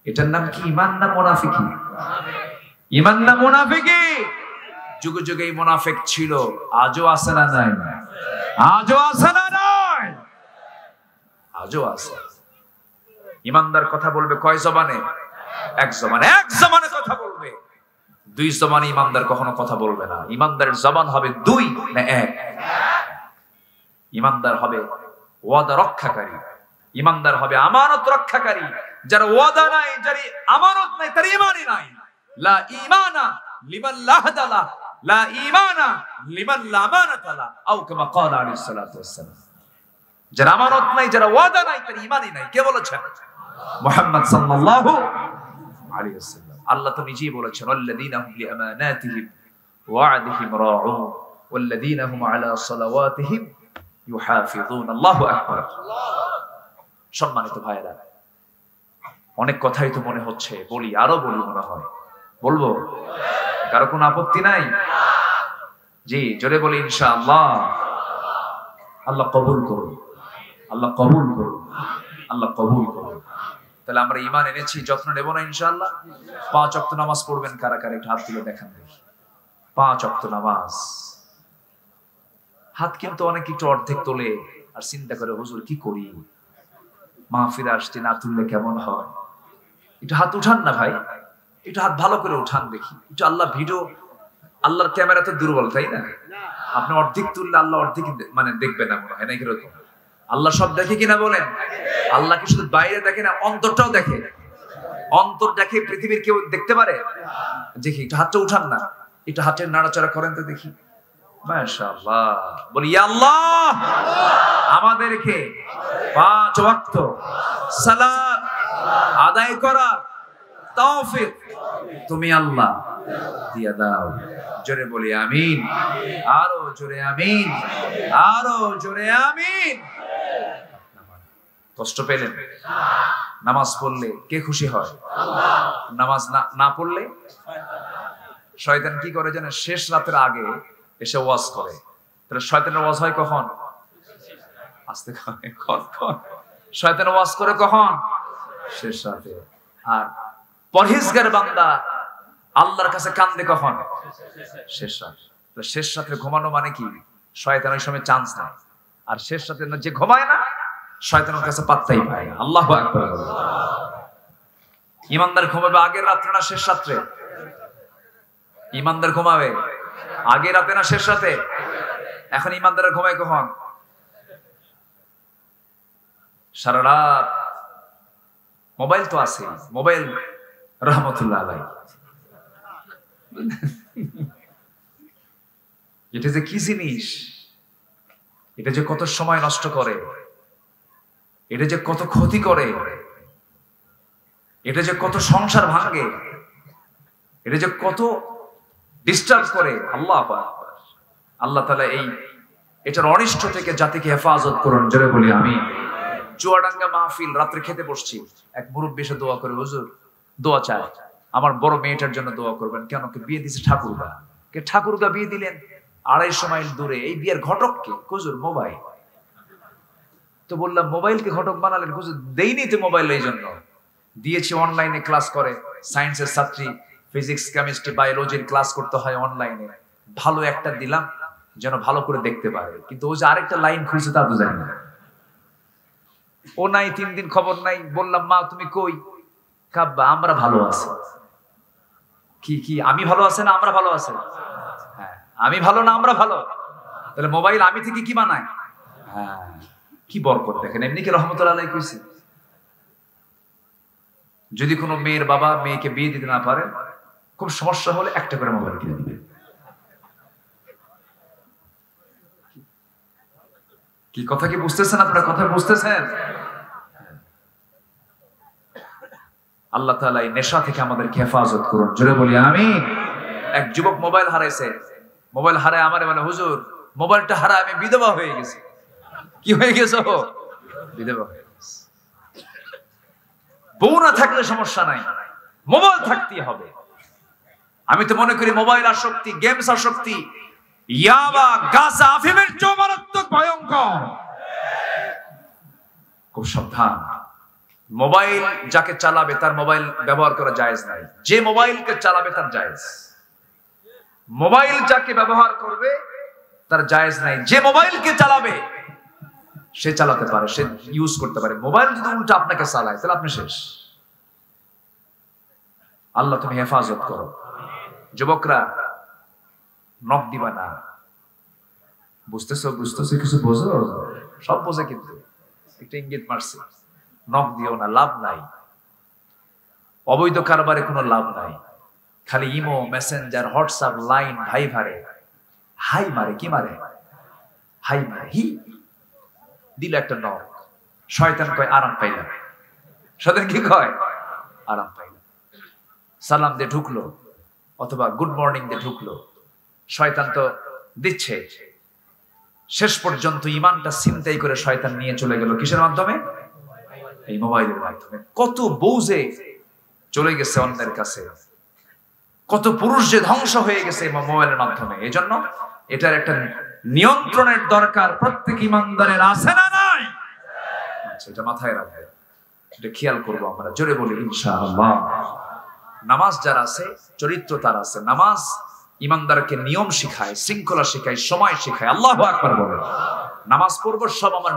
এটার নাম কি? ঈমান না মুনাফিকি? ঈমান না মুনাফিকি? যুগে যুগে মুনাফিক ছিল, আজও আছে না নাই? আজও আছে না নাই? আজও আছে। ইমানদার কথা বলবে কয় জবানে? এক জবানে। এক জবানে কথা বলবে, দুই জবানে ইমানদার কখনো কথা বলবে না। ইমানদারের জবান হবে দুই না এক? ইমানদার হবে ওয়াদা রক্ষাকারী, ইমানদার হবে আমানত রক্ষাকারী। যার ওয়াদা নাই, যার আমানত নাই, তার ঈমানই নাই। লা ঈমানা লিমান লা হাদালা, লা ঈমানা লিমান লা আমানাতা লা, আও কামা ক্বালা আলাইহিস সালাতু ওয়াস সালাম। যার আমানত নাই, যার ওয়াদা নাই, তার ঈমানই নাই। কে বলেছেন? মুহাম্মদ সাল্লাল্লাহু আলাইহি ওয়াসাল্লাম। আল্লাহ তো নিজেই বলেছেন, আল্লাযীনা হুম লিআমানাতিহিম ওয়া আহদিহিম রাউন ওয়াল্লাযীনা হুম আলা সালাওয়াতিহিম ইউহাফিজুন। আল্লাহু আকবার। সম্মানিত ভাইরা, অনেক কথাই তো মনে হচ্ছে, বলি আরো বলি মনে হয়। বলবো? কারো কোনো আপত্তি নাই? জি, জোরে বলি ইনশাআল্লাহ। আল্লাহ কবুল করুন, আল্লাহ কবুল করুন, আল্লাহ কবুল করুন। তাহলে আমরা ঈমান এনেছি, যত্ন নেব না ইনশাআল্লাহ? 5 ওয়াক্ত নামাজ পড়বেন কারা কারা? একটু হাত তুলে দেখান দেখি। 5 ওয়াক্ত নামাজ। হাত কিন্তু অনেক একটু অর্ধেক তোলে আর চিন্তা করে, হুজুর কি করি, মাহফিলে আসতে না তুললে কেমন হয়। একটু হাত উঠান না ভাই, একটু হাত ভালো করে উঠান দেখি। একটু আল্লাহ ভিডিও, আল্লাহর ক্যামেরা তো দুর্বল, তাই না? আপনি অর্ধেক তুললে আল্লাহ অর্ধেক মানে দেখবে না, মনে হয় না এরকম? আল্লাহ সব দেখে কিনা বলেন? আল্লাহ কি শুধু বাইরে দেখে না, অন্তরটাও দেখে। অন্তর দেখে পৃথিবীর কেউ দেখতে পারে? দেখি একটু হাতটা উঠান না, একটু হাতের নাড়াচাড়া করেন তো দেখি। মাশাআল্লাহ। বলি ইয়া আল্লাহ, আমাদেরকে 5 ওয়াক্ত সালাত আদায় করার তৌফিক তুমি আল্লাহ দিয়া দাও। জোরে বলি আমিন। আরো জোরে আমিন, আরো জোরে আমিন। কষ্ট পেলেন? নামাজ পড়লে কে খুশি হয়? নামাজ না পড়লে শয়তান কি করে জানেন? শেষ রাতের আগে এসে ওয়াজ করে। তাহলে শয়তানের ওয়াজ হয় কখন? আস্তে কখন? শয়তান ওয়াজ করে কখন? শেষ রাতে। আর পরহেজগার বান্দা আল্লাহর কাছে কান্দে কখন? শেষ রাত। শেষ রাতে ঘুমানো মানে কি? শয়তান ওই সময় চান্স নেয়। আর শেষ রাতে যে ঘুমায় না, শয়তানের কাছে পাত্তাই পায় না। আল্লাহু আকবার। ইমানদার ঘুমাবে আগের রাত্রে না শেষ রাত্রে? ইমানদার ঘুমাবে আগের রাতে না শেষ রাতে? এখন ইমানদার ঘুমায় কখন? সারা রাত। মোবাইল তো আছে, মোবাইল রহমতুল্লাহ আলাইহি। এটা যে কি জিনিস, এটা যে কত সময় নষ্ট করে, এটা যে কত ক্ষতি করে, এটা যে কত সংসার ভাঙে, এটা যে কত ডিস্টার্ব করে। আল্লাহ আল্লাহ তাআলা এটার অনিষ্ট থেকে জাতিকে হেফাজত করুন। জোরে বলি আমিন। চুয়াডাঙ্গা মাহফিল, রাত্রে খেতে বসছি, এক মুরব্বি এসে দোয়া করে, হুজুর দোয়া চায়, আমার বড় মেয়েটার জন্য দোয়া করবেন। কেন? কে বিয়ে দিছে? ঠাকুরগা। কে ঠাকুরগা বিয়ে দিলেন 250 মাইল দূরে। এই বিয়ের ঘটক কে? হুজুর মোবাইল। তো বললাম মোবাইলকে ঘটক বানালেন? হুজুর দেইনি তো মোবাইল, এই জন্য দিয়েছি। অনলাইনে ক্লাস করে, সায়েন্সের ছাত্রী, ফিজিক্স কেমিস্ট্রি বায়োলজির ক্লাস করতে হয় অনলাইনে। ভালো একটা দিলাম যেন ভালো করে দেখতে পারে, কিন্তু ও যে আরেকটা লাইন খুলছে তা তো জানি না। ও নাই, 3 দিন খবর নাই। বললাম মা তুমি কই? কাব্বা আমরা ভালো আছি। কি আমি ভালো আছে না আমরা ভালো আছে? হ্যাঁ, আমি ভালো না আমরা ভালো? তাহলে মোবাইল আমি থেকে কি বানায়? হ্যাঁ, কি বরকত দেখেন। এমনি কি রহমতুল্লাহ আলাইহি কইছে, যদি কোনো মেয়ের বাবা মেয়েকে বিয়ে দিতে না পারে, খুব সমস্যা হলে একটা করে মোবাইল কিনে দিবে। কি কথা কি বুঝতেছেন আপনারা? কথা বুঝতেছেন? আল্লাহ তাআলা এই নেশা থেকে আমাদেরকে হেফাজত করুন। জোরে বলি আমিন। এক যুবক মোবাইল হারাইছে। মোবাইল হারায় আমারে বলে, হুজুর মোবাইলটা হারায় আমি বিধবা হয়ে গেছি। কি হয়ে গেছো? বিধবা হয়ে গেছে। বউ না থাকলে সমস্যা নাই, মোবাইল থাকতেই হবে। আমি তো মনে করি মোবাইল আসক্তি, গেমস আসক্তি, ইয়াবা, গাঁজা, আফিমের চেয়ে মারাত্মক ভয়ঙ্কর। খুব সাবধান। মোবাইল যাকে চালাবে তার মোবাইল ব্যবহার করা জায়েজ নাই, যে মোবাইলকে চালাবে তার জায়েজ। মোবাইল যাকে ব্যবহার করবে তার জায়েজ নাই। যে মোবাইলকে চালাবে সে চালাতে পারে, সে ইউজ করতে পারে। মোবাইল যদি উল্টা আপনাকে চালায় তাহলে আপনি শেষ। আল্লাহ তুমি হেফাজত করো। যুবকরা নখ দিবা না। বুঝতেছো কিছু বোঝো? সব বোঝে, কিন্তু একটা ইঙ্গিত মারছে, নখ দিও না, লাভ নাই। অবৈধ কারবারে কোনো লাভ নাই। খালি ইমো, মেসেঞ্জার, হোয়াটসঅ্যাপ, লাইন, ভাই ভারে হাই মারে। কি মারে? হাই মারে। হি দিল একটা নখ। শয়তান কয় আরাম পাইলাম। শয়তান কি কয়? আরাম পাইলাম। সালাম দিয়ে ঢুকলো অথবা গুড মর্নিং দিয়ে ঢুকলো। শয়তান তো দিচ্ছে। শেষ পর্যন্ত ইমানটা ছিনতাই করে শয়তান নিয়ে চলে গেল কিসের মাধ্যমে? এই মোবাইলের মাধ্যমে। কত বউ যে চলে গেছে অন্যের কাছে, কত পুরুষ যে ধ্বংস হয়ে গেছে মোবাইলের মাধ্যমে। এই জন্য এটার একটা নিয়ন্ত্রণের দরকার প্রত্যেক ইমানদারের, আছে না নাই? আচ্ছা, এটা মাথায় রাখবে, এটা খেয়াল করবো আমরা। জোরে বলি ইনশাআল্লাহ। নামাজ যার আছে, চরিত্র তার আছে। নামাজ ইমানদারকে নিয়ম শিখায়, শৃঙ্খলা শিখায়, সময় শিখায়। আল্লাহু আকবার বলে। নামাজ পড়বো, সব আমার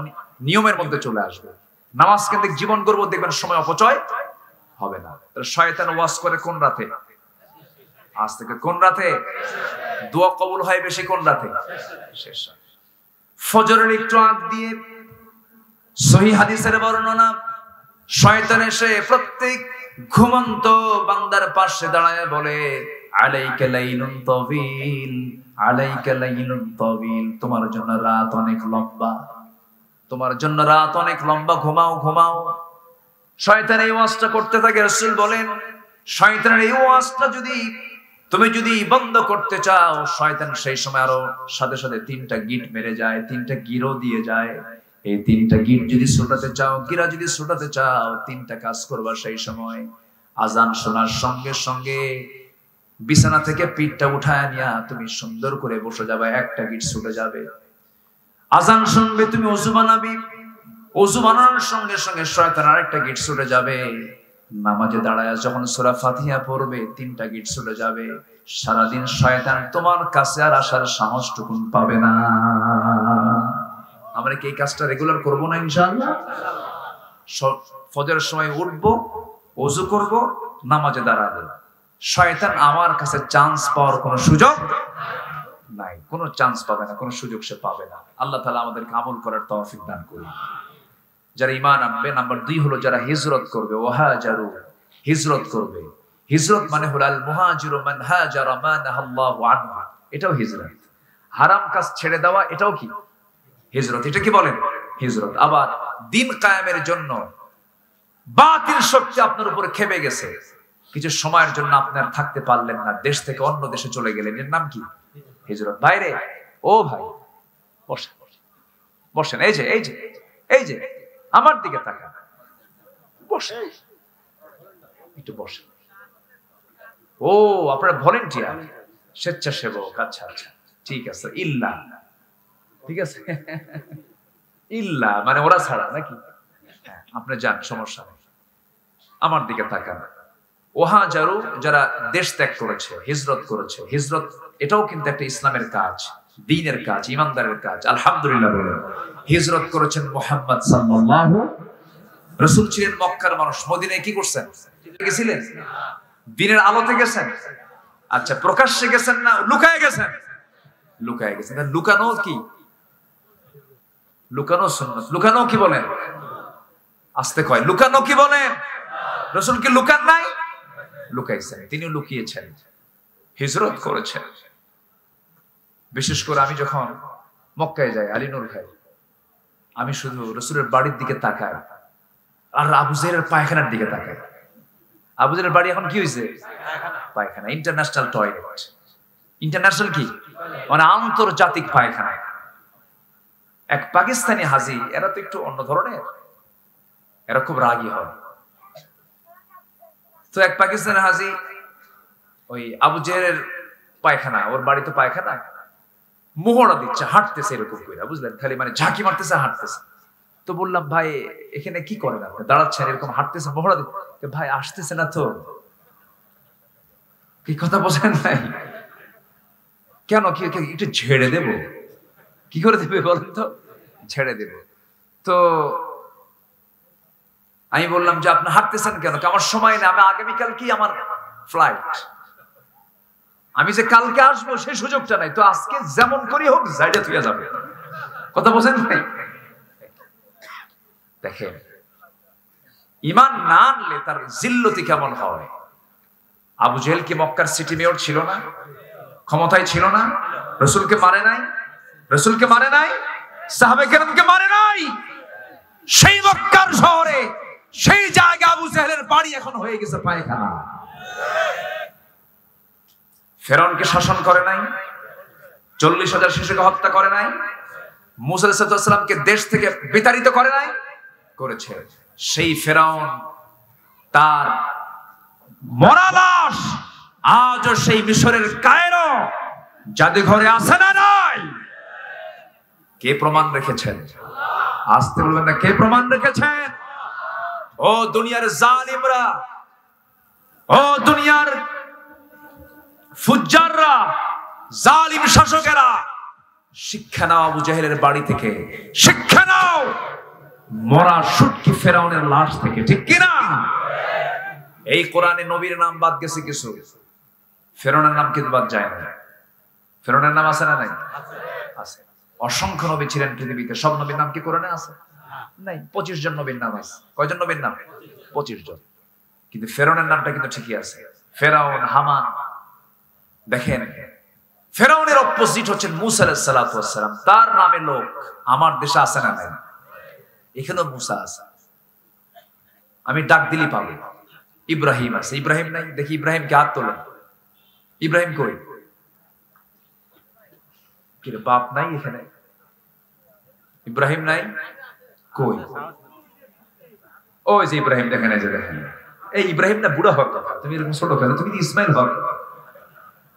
নিয়মের মধ্যে চলে আসবে। নামাজ কেন্দ্রিক জীবন করবো, দেখবেন সময় অপচয় হবে না। শয়তান ওয়াজ করে কোন রাতে? আজ থেকে। কোন রাতে? দোয়া কবুল হয় বেশি কোন রাতে? শেষ রাতে। ফজরের একটু আগ দিয়ে সহিহ হাদিসের বর্ণনা, শয়তান এসে প্রত্যেক ঘুমন্ত বান্দার পাশে দাঁড়ায় বলে, আলাইকা লাইলুন তাওয়িল, আলাইকা লাইলুন তাওয়িল, তোমার জন্য রাত অনেক লম্বা, তোমার জন্য রাত অনেক লম্বা, ঘুমাও ঘুমাও। শয়তান এই ওয়াজটা করতে থাকে। রাসূল বলেন, শয়তানের এই ওয়াজটা তুমি যদি বন্ধ করতে চাও, শয়তান সেই সময় আরো সাথে সাথে 3টা গিট মেরে যায়, 3টা গিরও দিয়ে যায়। এই 3টা গিট যদি ছোটাতে চাও, গিরা যদি ছোটাতে চাও, 3টা কাজ করবা সেই সময়। আজান শোনার সঙ্গে সঙ্গে বিছানা থেকে পিঠটা উঠায় নিয়া তুমি সুন্দর করে বসে যাবে, একটা গিট ছুটে যাবে। আজান শুনবে, তুমি ওযু বানাবি, ওযু বানানোর সঙ্গে সঙ্গে শয়তান আরেকটা গিট ছুটে যাবে। নামাজে দাঁড়ায় যখন সূরা ফাতিহা পড়বে, 3টা গিট ছুটে যাবে। সারাদিন শয়তান তোমার কাছে আর আসার সাহসটুকু পাবে না। আমরা কি এই কাজটা রেগুলার করবো না ইনশাআল্লাহ? ফজরের সময় উঠবো, ওযু করব, নামাজে দাঁড়াবো। শয়তান আমার কাছে চান্স পাওয়ার কোনো সুযোগ নাই, কোনো চান্স পাবে না, কোনো সুযোগ সে পাবে না। আল্লাহ তাআলা আমাদেরকে আমল করার তৌফিক দান করুন। যারা ঈমান আনবে, নাম্বার 2 হলো যারা হিজরত করবে। ওয়াহাজারু, হিজরত করবে। হিজরত মানে হলো আল মুহাজিরু মান হাজারা মা নাহাল্লাহু আনহু, এটাও হিজরত। হারাম কাজ ছেড়ে দেওয়া, এটাও কি হিজরত। এটা কি বলেন? হিজরত। আবার দিন কায়েমের জন্য বাতিল শক্তি আপনার উপরে খেপে গেছে, কিছু সময়ের জন্য আপনার থাকতে পারলেন না, দেশ থেকে অন্য দেশে চলে গেলেন, এর নাম কি? হিজরত। বাইরে, ও ভাই বসেন বসেন, এই যে এই যে এই যে আমার দিকে তাকান, বসেন একটু বসেন। ও আপনারা ভলেন্টিয়ার, স্বেচ্ছাসেবক। আচ্ছা আচ্ছা, ঠিক আছে। ইল্লা, ঠিক আছে, ইল্লা মানে ওরা ছাড়া নাকি? আপনি যান, সমস্যা নেই। আমার দিকে তাকান। ওয়াহাজারু, যারা দেশ ত্যাগ করেছে, হিজরত করেছে। হিজরত এটাও কিন্তু একটা ইসলামের কাজ, দ্বীনের কাজ, ইমানদারের কাজ। আলহামদুলিল্লাহ বলেন। হিজরত করেছেন মুহাম্মদ সাল্লাল্লাহু, রাসূল ছিলেন মক্কার মানুষ, মদিনায় কি করছেন? গেছিলেন? দ্বীনের আলোতে গেছেন। আচ্ছা, প্রকাশ্যে গেছেন না লুকায় গেছেন? লুকায় গেছেন। লুকানো কি? লুকানো সুন্নাত। লুকানো কি বলেন? আস্তে কয়, লুকানো কি বলেন? রাসূল কি লুকান নাই? লুকাইছেন, তিনি লুকিয়েছেন, হিজরত করেছেন। বিশেষ করে আমি যখন মক্কায় যাই, আলী নূর ভাই, আমি শুধু রাসূলের বাড়ির দিকে তাকাই আর আবু জেহেলের পায়খানার দিকে তাকাই। আবু জেহেলের বাড়ি এখন কি হয়েছে? পায়খানা, ইন্টারন্যাশনাল টয়লেট। ইন্টারন্যাশনাল কি মানে আন্তর্জাতিক পায়খানা। এক পাকিস্তানি হাজি, এরা তো একটু অন্য ধরনের, এরা খুব রাগী হয়। তো এক পাকিস্তানি হাজি ওই আবু জেহেলের পায়খানা, ওর বাড়িতে পায়খানা, মোহরা দিচ্ছে, হাঁটতেছে এরকম করে, বুঝলেন, খালি মানে ঝাঁকি মারতেছে, হাঁটতেছে। তো বললাম, ভাই এখানে কি করেন আপনি, দাঁড়াচ্ছেন এরকম হাঁটতেছে, মোহরা দিচ্ছে? ভাই আসতেছে না তো। কি কথা বোঝেন নাই? কেন কি একটু ঝেড়ে দেব? কি করে দেবে বলেন তো? ছেড়ে দেব। তো আমি বললাম যে আপনি হাঁটতেছেন কেন? আমার সময় নেই, আমি আগামীকাল কি আমার ফ্লাইট, আমি যে কালকে আসবো সেই সুযোগটা নাই, তো আজকে যেমন করি হোক জায়গা থেকে যাবে। কথা বোঝেন ভাই? দেখেন ঈমান না আনলে তার জিল্লতি কেমন হয়। আবু জেহেল কি মক্কার সিটি মেয়র ছিল না? ক্ষমতায় ছিল না? রাসূলকে মানে নাই? রাসূলকে মানে নাই? সাহাবে কেরামকে মানে নাই? সেই মক্কার শহরে সেই জায়গা আবু জেহেলের বাড়ি এখন হয়ে গেছে পায়খানা। ফেরাউনকে শাসন করে নাই? 40,000 শিশুকে হত্যা করে নাই? মুসা আলাইহিস সালামকে দেশ থেকে বিতাড়িত করে নাই? করেছে। সেই ফেরাউন তার মরা লাশ আজও সেই মিশরের কায়রো জাদুঘরে আছে না নাই? কে প্রমাণ রেখেছেন? আসতে বলবেন না, কে প্রমাণ রেখেছেন? ও দুনিয়ার জালিমরা, ও দুনিয়ার ফুজ্জাররা, জালিম শাসকেরা, শিক্ষা নাও আবু জেহেলের বাড়ি থেকে, শিক্ষা নাও মরা শুটকি ফেরাউনের লাশ থেকে, ঠিক কিনা? এই কোরআনে নবীর নাম বাদ গেছে কিছু, ফেরাউনের নাম কিন্তু বাদ যায় না। ফেরাউনের নাম আছে না নাই? আছে। অসংখ্য নবী ছিলেন পৃথিবীতে, সব নবীর নাম কি কোরআনে আছে? নাই। 25 জন নবীর নাম আছে। কয়জন নবীর নাম? 25 জন। কিন্তু ফেরাউনের নামটা কিন্তু ঠিকই আছে, ফেরাউন, হামান। দেখেন ফেরাউনের অপোজিট হচ্ছেন মুসা আলাইহিস সালাতু ওয়াস সালাম। তার নামে লোক আমার দেশে আছে না নাই? এখানেও মুসা আছে, আমি ডাক দিলি পাবো। ইব্রাহিম আছে, ইব্রাহিম নাই? দেখি ইব্রাহিমকে হাত তোলেন। ইব্রাহিম কই? কি রে, বাপ নাই এখানে? ইব্রাহিম নাই? কই? ওই যে ইব্রাহিম, দেখেন এই যে দেখেন, এই ইব্রাহিম না বুড়া হওয়ার কথা, তুমি এরকম ছোট কেন? তুমি ইসমাইল হওয়ার কথা।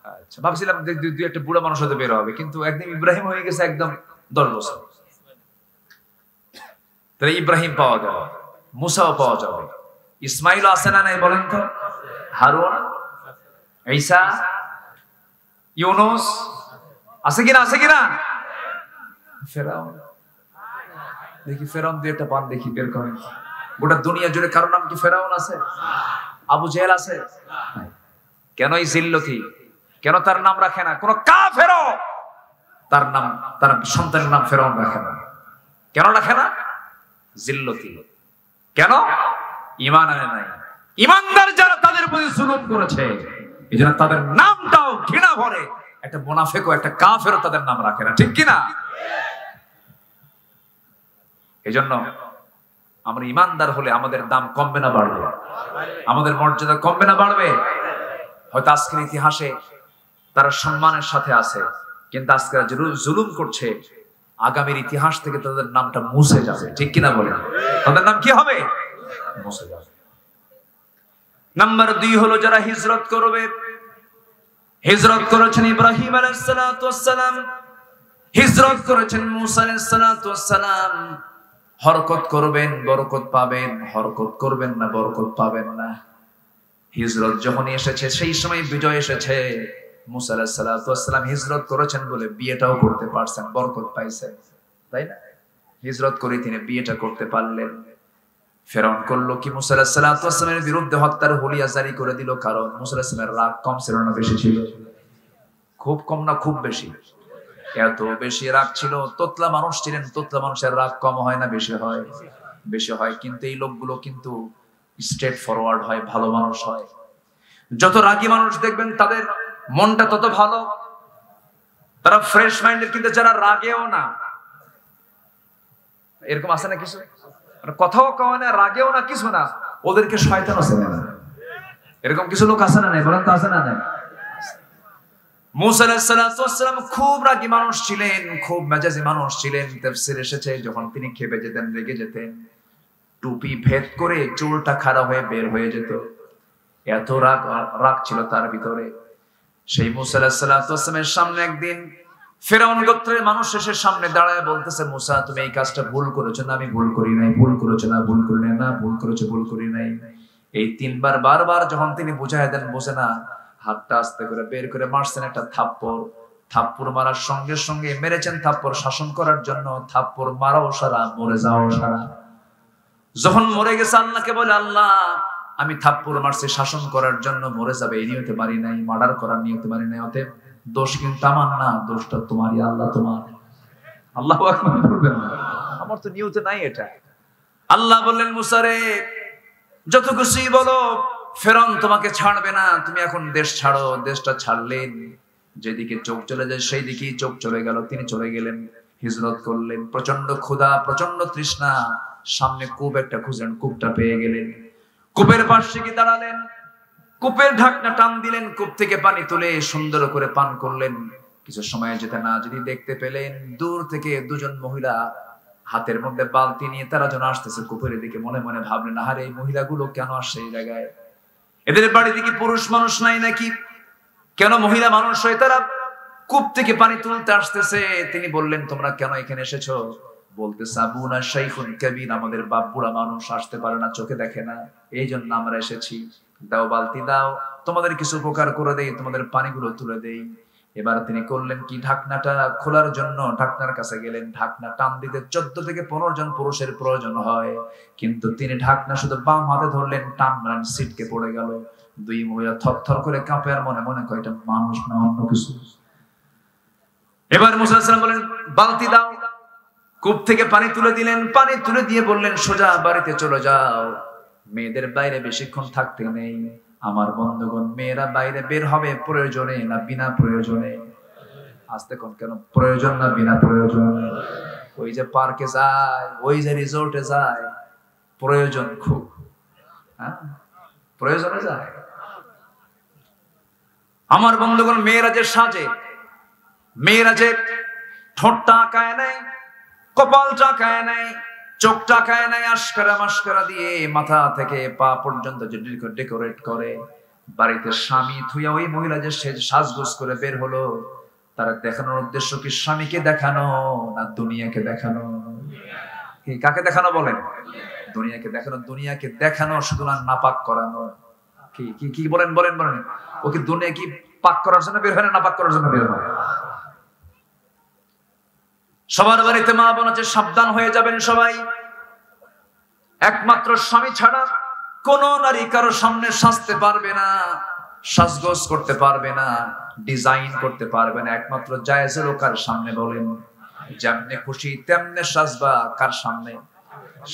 আচ্ছা, ভাবছিলাম দুই একটা বুড়া মানুষ হতে বের হবে, কিন্তু একদম ইব্রাহিম হয়ে গেছে একদম 10 বছর। তাহলে ইব্রাহিম পাওয়া গেল, মুসাও পাওয়া যাবে, ইসমাইল আছে না নাই বলেন তো? হারুন, ঈসা, ইউনুস আছে কিনা? আছে কিনা? ফেরাউন, দেখি ফেরাউন দুই একটা পান দেখি বের করেন। গোটা দুনিয়া জুড়ে কারোর নাম কি ফেরাউন আছে? আবু জেহেল আছে? কেন এই জিল্লতি? কেন তার নাম রাখে না কোন কাফেরও? তার নাম, তার সন্তানের নাম ফেরাউন রাখে না। কেন রাখে না? জিল্লতি। কেন? ঈমান আনে নাই। ঈমানদার যারা তাদের প্রতি জুলুম করেছে, এজন্য তাদের নামটাও ঘৃণা ভরে একটা মুনাফিক ও একটা কাফেরও তাদের নাম রাখে না, ঠিক কিনা? এজন্য আমরা ঈমানদার হলে আমাদের দাম কমবে না বাড়বে? আমাদের মর্যাদা কমবে না বাড়বে? হয়তো আজকের ইতিহাসে তারা সম্মানের সাথে আছে, কিন্তু আজকে জুলুম করছে, আগামীর ইতিহাস থেকে তাদের নামটা মুছে যাবে, ঠিক কিনা বলেন? তাদের নাম কি হবে? মুছে যাবে। নাম্বার 2 হলো যারা হিজরত করবে। হিজরত করেছেন ইব্রাহিম আলাইহিস সালাতু ওয়াস সালাম, হিজরত করেছেন মুসা আলাইহিস সালাতু ওয়াস সালাম। হরকত করবেন বরকত পাবেন, হরকত করবেন না বরকত পাবেন না। হিজরত যখন এসেছে সেই সময় বিজয় এসেছে। মুসা আলাইহিস সালাতু ওয়াস সালাম হিজরত করেছেন বলে বিয়েটাও করতে পারছেন, বরকত পাইছেন, তাই না? হিজরত করে তিনি বিয়েটা করতে পারলেন। ফেরাউন করলো কি? মুসা আলাইহিস সালাতু ওয়াস সালামের বিরুদ্ধে হত্যার হুলিয়া জারি করে দিল। কারণ মুসা আলাইহিস সালামের রাগ কম ছিল না বেশি ছিল? খুব কম না খুব বেশি? এত বেশি রাগ ছিল। তোতলা মানুষ ছিলেন, তোতলা মানুষের রাগ কম হয় না বেশি হয়? বেশি হয়। কিন্তু এই লোকগুলো কিন্তু স্ট্রেট ফরওয়ার্ড হয়, ভালো মানুষ হয়। যত রাগী মানুষ দেখবেন তাদের মনটা তত ভালো, তারা ফ্রেশ মাইন্ডের। কিন্তু যারা রাগেও না, এরকম আছে না কিছু, কথাও কয় না, রাগেও না, কিছু না, ওদেরকে শয়তান আছে না? এরকম কিছু লোক আছে না নাই বলেন তো? আছে না নাই? মুসা আলাইহিস সালাতু ওয়াস সালাম খুব রাগী মানুষ ছিলেন, খুব মেজাজি মানুষ ছিলেন। তাফসীর এসেছে যখন তিনি খেপে যেতেন, রেগে যেতেন, টুপি ভেদ করে চুলটা খাড়া হয়ে বের হয়ে যেত। এত রাগ ছিল তার ভিতরে। সেই মুসা আলাইহিস সালাতু ওয়াস সালামের সামনে একদিন ফেরাউন গোত্রের মানুষ এসে সামনে দাঁড়ায় বলতেছে, মুসা তুমি এই কাজটা ভুল করেছো না? আমি ভুল করি নাই। ভুল করেছো না? ভুল করি নাই। না ভুল করেছো, ভুল করি নাই। এই 3 বার বারবার যখন তিনি বুঝায় দেন, বোঝে না, হাতটা আস্তে করে বের করে মারছেন একটা থাপ্পড়। থাপ্পড় মারার সঙ্গে সঙ্গে মেরেছেন থাপ্পড় শাসন করার জন্য, থাপ্পড় মারাও সারা, মরে যাওয়াও সারা। যখন মরে গেছে আল্লাহকে বলে, আল্লাহ আমি থাপ্পড় মারছি শাসন করার জন্য, মরে যাবে এই নিয়তে পারি নাই, মার্ডার করার নিয়তে পারি নাই, অতএব দোষ কিন্তু আমার না, দোষটা তোমারই। আল্লাহ তোমার। আল্লাহু আকবার বলবেন না, আমার তো নিয়তে নাই এটা। আল্লাহ বললেন, মুসা রে যত খুশি বলো, ফেরাউন তোমাকে ছাড়বে না, তুমি এখন দেশ ছাড়ো। দেশটা ছাড়লেন, যেদিকে চোখ চলে যায় সেই দিকেই চোখ চলে গেল। তিনি চলে গেলেন, হিজরত করলেন। প্রচন্ড ক্ষুধা, প্রচন্ড তৃষ্ণা, সামনে কূপ একটা খুঁজলেন, কূপটা পেয়ে গেলেন। কূপের পাশে গিয়ে দাঁড়ালেন, কূপের ঢাকনা টান দিলেন, কূপ থেকে পানি তুলে সুন্দর করে পান করলেন। কিছু সময় যেতে না যদি দেখতে পেলেন দূর থেকে দুজন মহিলা হাতের মধ্যে বালতি নিয়ে তারা যেন আসতেছে কূপের দিকে। মনে মনে ভাবলেন, আরে এই মহিলাগুলো কেন আসছে এই জায়গায়? এদের বাড়িতে কি পুরুষ মানুষ নাই নাকি? কেন মহিলা মানুষ হয়ে তারা কূপ থেকে পানি তুলতে আসতেছে? তিনি বললেন, তোমরা কেন এখানে এসেছো? বলতেছে, আবুনা শাইখুন কাবীর, আমাদের বাপ বুড়া মানুষ, আসতে পারে না, চোখে দেখে না, এই জন্য আমরা এসেছি। দাও বালতি দাও, তোমাদের কিছু উপকার করে দেই, তোমাদের পানিগুলো তুলে দেই। এবার তিনি করলেন কি, ঢাকনাটা খোলার জন্য ঢাকনার কাছে গেলেন। ঢাকনা টান দিতে 14 থেকে 15 জন পুরুষের প্রয়োজন হয়, কিন্তু তিনি ঢাকনা শুধু বাম হাতে ধরলেন, টানলেন, ছিটকে পড়ে গেল। দুই মহিলা থরথর করে কাঁপে, আর মনে মনে কয়, এটা মানুষ না অন্য কিছু। এবার মুসা আলাইহিস সালাম বলেন, বালতি দাও। কূপ থেকে পানি তুলে দিলেন, পানি তুলে দিয়ে বললেন, সোজা বাড়িতে চলে যাও, মেয়েদের বাইরে বেশিক্ষণ থাকতে নেই। আমার বন্ধুগণ, মেয়েরা বাইরে বের হবে প্রয়োজনে না বিনা প্রয়োজনে? আসতে কোন কেন, প্রয়োজন না বিনা প্রয়োজনে? ওই যে পার্কে যায়, ওই যে রিসোর্টে যায়, প্রয়োজন খুব, হ্যাঁ প্রয়োজনে যায়। আমার বন্ধুগণ, মেয়েরা যে সাজে, মেয়েরা যে ঠোঁটটা আঁকায় নেয়, কপালটা আঁকায় নেয়, চোখটা আঁকায় নেয়, আশকারা মাস্কারা দিয়ে মাথা থেকে পা পর্যন্ত যে ডেকোরেট করে, বাড়িতে স্বামী থুইয়া ওই মহিলা যে সাজগোজ করে বের হলো, তারা দেখানোর উদ্দেশ্য কি স্বামীকে দেখানো না দুনিয়াকে দেখানো? কি কাকে দেখানো বলেন? দুনিয়াকে দেখানো। দুনিয়াকে দেখানো শুধু না, নাপাক করানো। কি কি কি বলেন বলেন বলেন? ও কি দুনিয়া কি পাক করার জন্য বের হয় না নাপাক করার জন্য বের হয়? সবার বাড়িতে মা বোন আছে, সাবধান হয়ে যাবেন সবাই। একমাত্র স্বামী ছাড়া কোন নারী কারো সামনে সাজতে পারবে না, সাজগোজ করতে পারবে না, ডিজাইন করতে পারবে না। একমাত্র জায়েজ হলো কার সামনে বলেন? যেমনে খুশি তেমনে সাজবা। কার সামনে?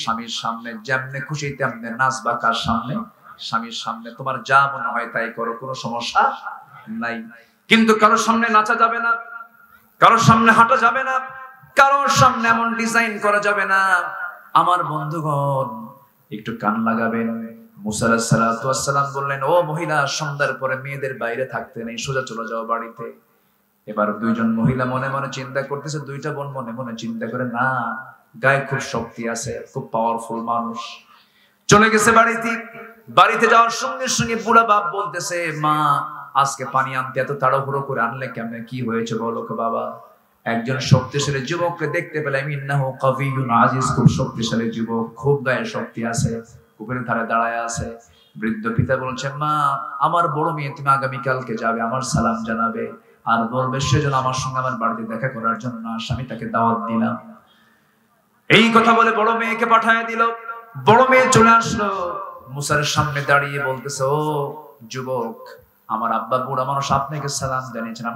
স্বামীর সামনে। যেমনে খুশি তেমনে নাচবা। কার সামনে? স্বামীর সামনে। তোমার যা মনে হয় তাই করো, কোনো সমস্যা নাই। কিন্তু কারোর সামনে নাচা যাবে না, কারোর সামনে হাঁটা যাবে না, কারোর সামনে এমন ডিজাইন করা যাবে না। আমার বন্ধুগণ, একটু কান লাগাবেন। মুসা আলাইহিস সালাম বললেন, ও মহিলা, সন্ধ্যার পরে মেয়েদের বাইরে থাকতে নেই, সোজা চলে যাও বাড়িতে। এবার দুইজন মহিলা মনে মনে চিন্তা করতেছে, দুইটা বোন মনে মনে চিন্তা করে, না গায়ে খুব শক্তি আছে, খুব পাওয়ারফুল মানুষ। চলে গেছে বাড়িতে। বাড়িতে যাওয়ার সঙ্গে সঙ্গে বুড়া বাপ বলতেছে, মা আজকে পানি আনতে এত তাড়াহুড়ো করে আনলে কেমনে? কি হয়েছে বলো বাবা? একজন শক্তিশালী যুবককে দেখতে পেলাম, ইন্নাহু কাবিয়ুন আজিজ, খুব শক্তিশালী যুবক, খুব গায়ে শক্তি আছে, কূপের ধারে দাঁড়ায় আছে। বৃদ্ধ পিতা বলছেন, মা আমার বড় মেয়ে, তুমি আগামীকালকে যাবে, আমার সালাম জানাবে, আর বলবে সেজন্য আমার সঙ্গে আমার বাড়িতে দেখা করার জন্য আমি তাকে দাওয়াত দিলাম। এই কথা বলে বড় মেয়েকে পাঠায় দিল। বড় মেয়ে চলে আসলো, মুসার সামনে দাঁড়িয়ে বলতেছে, ও যুবক, আমার আব্বা বুড়া মানুষ আপনাকে সালাম জানিয়েছেন,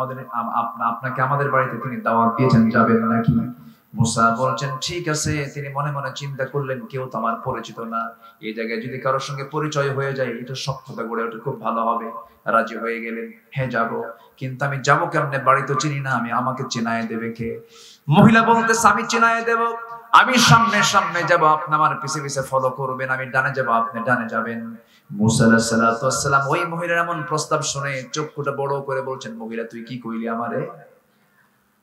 আপনাকে আমাদের বাড়িতে তিনি দাওয়াত দিয়েছেন, যাবেন নাকি? মুসা বলছেন, ঠিক আছে। তিনি মনে মনে চিন্তা করলেন, কেউ তো আমার পরিচিত না, এই জায়গায় যদি কারোর সঙ্গে পরিচয় হয়ে যায়, এটা সখ্যতা গড়ে ওঠে, খুব ভালো হবে। রাজি হয়ে গেলেন, হ্যাঁ যাব। কিন্তু আমি যাবো কেমনে? বাড়ি তো চিনি না, আমাকে চেনায় দেবে কে? মহিলা বলতেছে, আমি চেনায় দেব, আমি সামনে সামনে যাব, আপনি আমার পিছে পিছে ফলো করবেন, আমি ডানে যাব, আপনি ডানে যাবেন। মুসা আলাইহিস সালাম ওই মহিলার এমন প্রস্তাব শুনে চক্ষুটা বড় করে বলছেন, মহিলা তুই কি কইলি আমারে?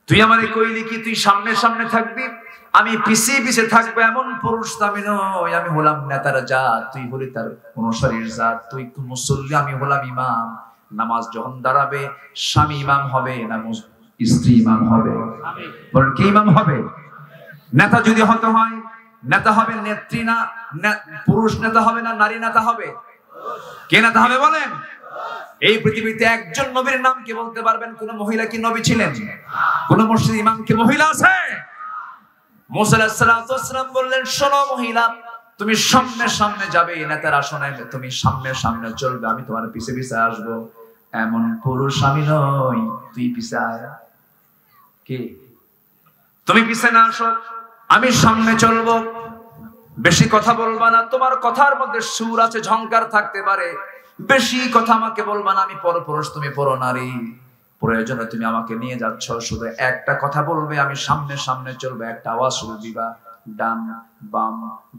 তুই আমারে কইলি কি তুই সামনে সামনে থাকবি, আমি পিছিয়ে পিছিয়ে থাকবো? এমন পুরুষ তো আমি নই, আমি হলাম নেতার জাত, তুই হলি তার অনুসারীর জাত। তুই মুসল্লি, আমি হলাম ইমাম। নামাজ যখন দাঁড়াবে, স্বামী ইমাম হবে না স্ত্রী ইমাম হবে? বলেন কে ইমাম হবে? নেতা যদি হতে হয়, নেতা হবে নেত্রী, না পুরুষ নেতা হবে না নারী নেতা হবে? কে নেতা হবে বলেন? এই পৃথিবীতে একজন নবীর নাম কি বলতে পারবেন? কোন মহিলা কি নবী ছিলেন? কোন মসজিদ ইমাম কি মহিলা আছে? মুসা আলাইহিস সালাম বললেন, শোনো মহিলা, তুমি সামনে সামনে যাবে, নেতার আসনে তুমি সামনে সামনে চলবে, আমি তোমার পিছে পিছে আসবো। এমন পুরুষ আমি নই, তুই পিছে আয়। কি তুমি পিছে না আসো, আমি সামনে চলবো। বেশি কথা বলবা না, তোমার কথার মধ্যে সুর আছে, ঝংকার থাকতে পারে। বেশি কথা আমাকে বলবা না, আমি পরপুরুষ, তুমি পরনারী। প্রয়োজনে তুমি আমাকে নিয়ে যাচ্ছ, শুধু একটা কথা বলবে, আমি সামনে সামনে চলবে, একটা আওয়াজ শুরু দিবা, ডান বাম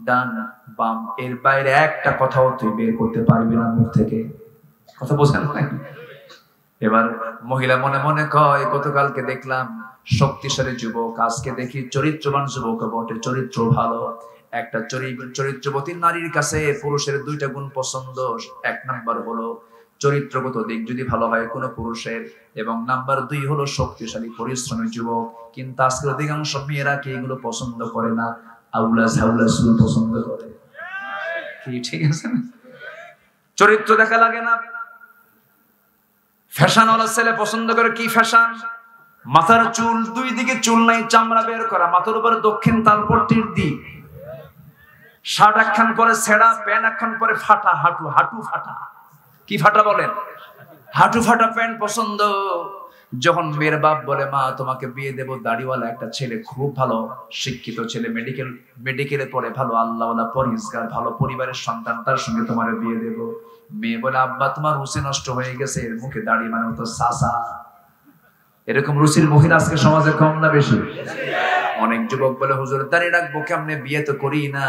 ডান বাম, এর বাইরে একটা কথাও তুই বের করতে পারবি না মুখ থেকে। কথা বোঝেন না? এবার মহিলা মনে মনে কয়, গতকালকে দেখলাম শক্তিশালী যুবক, আজকে দেখি চরিত্রবান যুবক বটে, চরিত্র ভালো। একটা চরিত্রবতী নারীর কাছে পুরুষের দুইটা গুণ পছন্দ। এক নাম্বার হলো চরিত্রগত দিক যদি ভালো হয় কোনো পুরুষের, এবং নাম্বার 2 হলো শক্তিশালী পরিশ্রমী যুবক। কিন্তু আজকের অধিকাংশ মেয়েরা কি এগুলো পছন্দ করে না, আউলা ঝাউলা শুধু পছন্দ করে। কি ঠিক আছে না? চরিত্র দেখা লাগে না। ফ্যাশনওয়ালা ছেলে পছন্দ করে কি ফ্যাশন? মাথার চুল দুই দিকে চুল নাই, চামড়া বের করা, মাথার উপরে দক্ষিণ তালপট্টির দিক, শার্ট একখান পরে ছেঁড়া, প্যান্ট একখান পরে ফাটা, হাঁটু হাঁটু ফাটা। কি ফাটা বলেন? হাঁটু ফাটা প্যান্ট পছন্দ। যখন মেয়ের বাপ বলে, মা তোমাকে বিয়ে দেব দাড়িওয়ালা একটা ছেলে, খুব ভালো শিক্ষিত ছেলে, মেডিকেলে পড়ে, ভালো আল্লাহওয়ালা পরিষ্কার, ভালো পরিবারের সন্তান, তার সঙ্গে তোমার বিয়ে দেব। মেয়ে বলে, আব্বা তোমার রুচি নষ্ট হয়ে গেছে, এর মুখে দাড়ি মানে তো সাসা। এরকম রুচির মহিলা আজকে সমাজে কম না বেশি? অনেক যুবক বলে, হুজুর দাড়ি রাখবো কেমনে, বিয়ে তো করি না।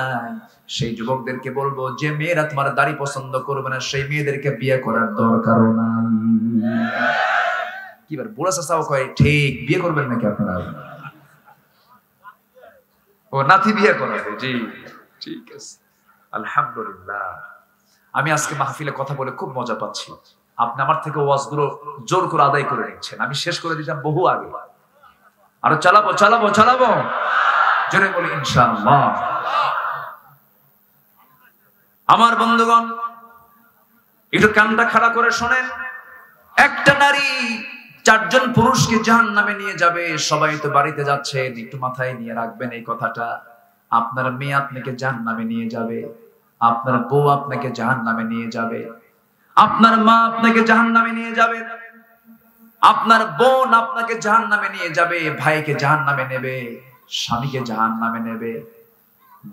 সেই যুবকদেরকে বলবো, যে মেয়েরা তোমার দাড়ি পছন্দ করবে না, সেই মেয়েদেরকে বিয়ে করার দরকারও নাই। কি বার বুড়া চাচাও কয়, ঠিক, বিয়ে করবেন নাকি আপনারা? ও নাতি বিয়ে করাবে? জি ঠিক আছে, আলহামদুলিল্লাহ। আমি আজকে মাহফিলে কথা বলে খুব মজা পাচ্ছি। আপনি আমার থেকে ওয়াজগুলো জোর করে আদায় করে নিচ্ছেন, আমি শেষ করে দিতাম বহু আগে। আরো চালাবো চালাবো চালাবো, জোরে বলি ইনশাআল্লাহ। আমার বন্ধুগণ, একটু কানটা খাড়া করে শোনেন। একটা নারী 4 জন পুরুষকে জাহান্নামে নিয়ে যাবে। সবাই তো বাড়িতে যাচ্ছেন, একটু মাথায় নিয়ে রাখবেন এই কথাটা। আপনার মেয়ে আপনাকে জাহান্নামে নিয়ে যাবে, আপনার বউ আপনাকে জাহান্নামে নিয়ে যাবে, আপনার মা আপনাকে জাহান্নামে নিয়ে যাবে, আপনার বোন আপনাকে জাহান্নামে নিয়ে যাবে, ভাইকে জাহান্নামে নেবে, স্বামীকে জাহান্নামে নেবে,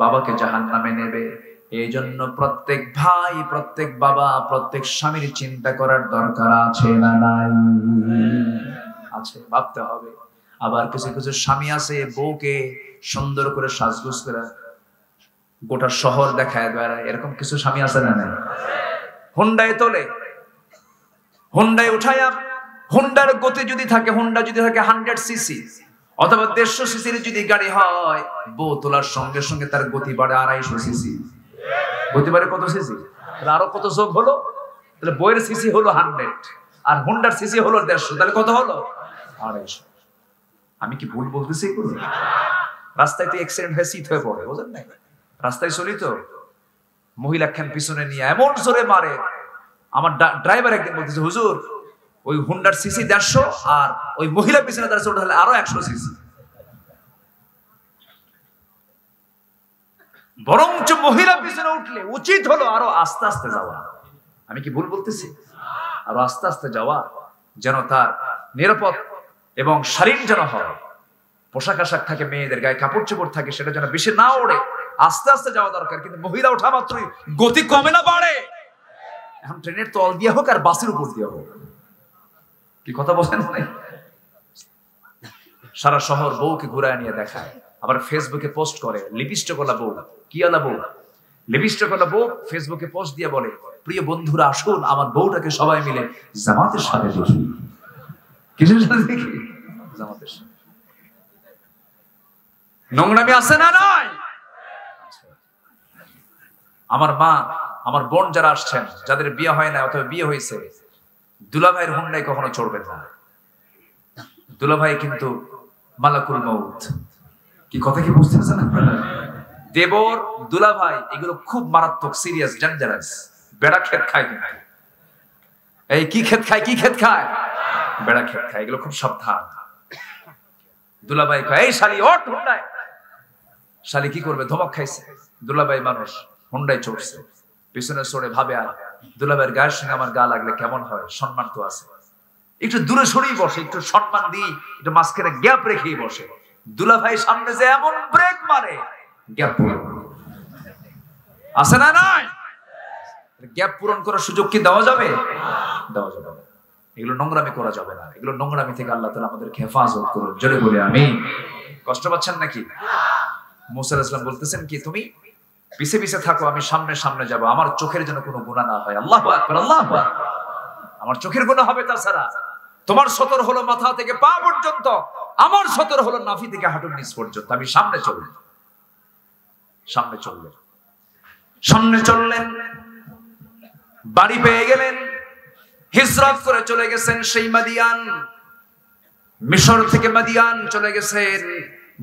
বাবাকে জাহান্নামে নেবে। এই জন্য প্রত্যেক ভাই, প্রত্যেক বাবা, প্রত্যেক স্বামীর চিন্তা করার দরকার আছে না নাই? আছে, ভাবতে হবে। আবার কিছু কিছু স্বামী আছে বউকে সুন্দর করে সাজগোজ করে গোটা শহর দেখায় বেড়ায়, এরকম কিছু স্বামী আছে না নাই? হুন্ডায় তোলে, হুন্ডায় উঠায়া, হুন্ডার গতি যদি থাকে, হুন্ডা যদি থাকে 100 সিসি অথবা 150 সিসির যদি গাড়ি হয়, বউ তোলার সঙ্গে সঙ্গে তার গতি বাড়ে 250 সিসি। গতি বাড়ে কত সিসি? আরো কত যোগ হলো? তাহলে বইয়ের সিসি হলো 100 আর হুন্ডার সিসি হলো 150, তাহলে কত হলো? 250। আমি কি ভুল বলতেছি? রাস্তায় তো অ্যাক্সিডেন্ট হয়ে শীত হয়ে পড়ে, বুঝলেন না? রাস্তায় চলি তো, মহিলা খান পিছনে নিয়ে এমন জোরে মারে। আমার ড্রাইভার একদিন বলতেছে, হুজুর ওই হুন্ডার সিসি 150 আর ওই মহিলা পিছনে দাঁড়িয়ে ওটা হলে আরো 100 সিসি। বরঞ্চ মহিলা পিছনে উঠলে উচিত হলো আরো আস্তে আস্তে যাওয়া। আমি কি ভুল বলতেছি? আরো আস্তে আস্তে যাওয়া, যেন তার নিরাপদ এবং শালীন যেন হয়। পোশাক আশাক থাকে, মেয়েদের গায়ে কাপড় চোপড় থাকে, সেটা যেন বেশি না ওড়ে, আস্তে আস্তে যাওয়া দরকার। কিন্তু মহিলা ওঠা মাত্রই গতি কমে না বাড়ে? এখন ট্রেনের তল দিয়ে হোক আর বাসের উপর দিয়ে হোক, কি কথা বলেন? সারা শহর বউকে ঘুরায় নিয়ে দেখায়, আবার ফেসবুকে পোস্ট করে, লিপস্টিক ওলা বউ, কি ওলা বউ, লিপস্টিক ওলা বউ ফেসবুকে পোস্ট দিয়ে বলে, প্রিয় বন্ধুরা আসুন আমার বউটাকে সবাই মিলে জামাতের সাথে দেখি। কিসের সাথে দেখি? জামাতের সাথে। নোংরামি আছে না নাই? আমার মা, আমার বোন যারা আসছেন, যাদের বিয়ে হয় না অথবা বিয়ে হয়েছে, দুলাভাইয়ের হুন্ডায় কখনো চড়বেন না। দুলাভাই কিন্তু মালাকুল মউত। কি কথা কি বুঝতেছেন আপনারা? দেবর, দুলাভাই এগুলো খুব মারাত্মক, সিরিয়াস, ডেঞ্জারাস। বেড়া খেত খায় কিনা? এই কি ক্ষেত খায়, কি ক্ষেত খায়? বেড়া ক্ষেত খায়। এগুলো খুব সাবধান। দুলাভাই কয়, এই শালি ওঠ হুন্ডায়। শালি কি করবে? ধমক খাইছে। দুলাভাই মানুষ, হুন্ডায় চড়ছে, পিছনে চড়ে ভাবে আর দুলাভাইয়ের গায়ের সঙ্গে আমার গা লাগলে কেমন হয়, সম্মান তো আছে, একটু দূরে সরেই বসে, একটু সম্মান দিই, একটু মাঝখানে গ্যাপ রেখেই বসে। দুলাভাই সামনে যে এমন ব্রেক মারে, গ্যাপ আছে না? নাই। গ্যাপ পূরণ করার সুযোগ কি দেওয়া যাবে? দেওয়া যাবে না। এগুলো নোংরামি করা যাবে না। এগুলো নোংরামি থেকে আল্লাহ তাআলা আমাদেরকে হেফাজত করুন। জোরে বলি আমিন। কষ্ট পাচ্ছেন নাকি? মুসা আলাইহিস সালাম বলতেছেন কি, তুমি পিছে পিছে থাকো, আমি সামনে সামনে যাব, আমার চোখের যেন কোনো গুনাহ না হয়। আল্লাহু আকবার, আল্লাহু আকবার। আমার চোখের গুনাহ হবে, তাছাড়া তোমার সতর হলো মাথা থেকে পা পর্যন্ত, আমার সতর হলো নাভি থেকে হাঁটুর নিচ পর্যন্ত। আমি সামনে চলব। সামনে চললেন, সামনে চললেন, বাড়ি পেয়ে গেলেন, হিজরত করে চলে গেছেন সেই মাদিয়ান। মিশর থেকে মাদিয়ান চলে গেছেন।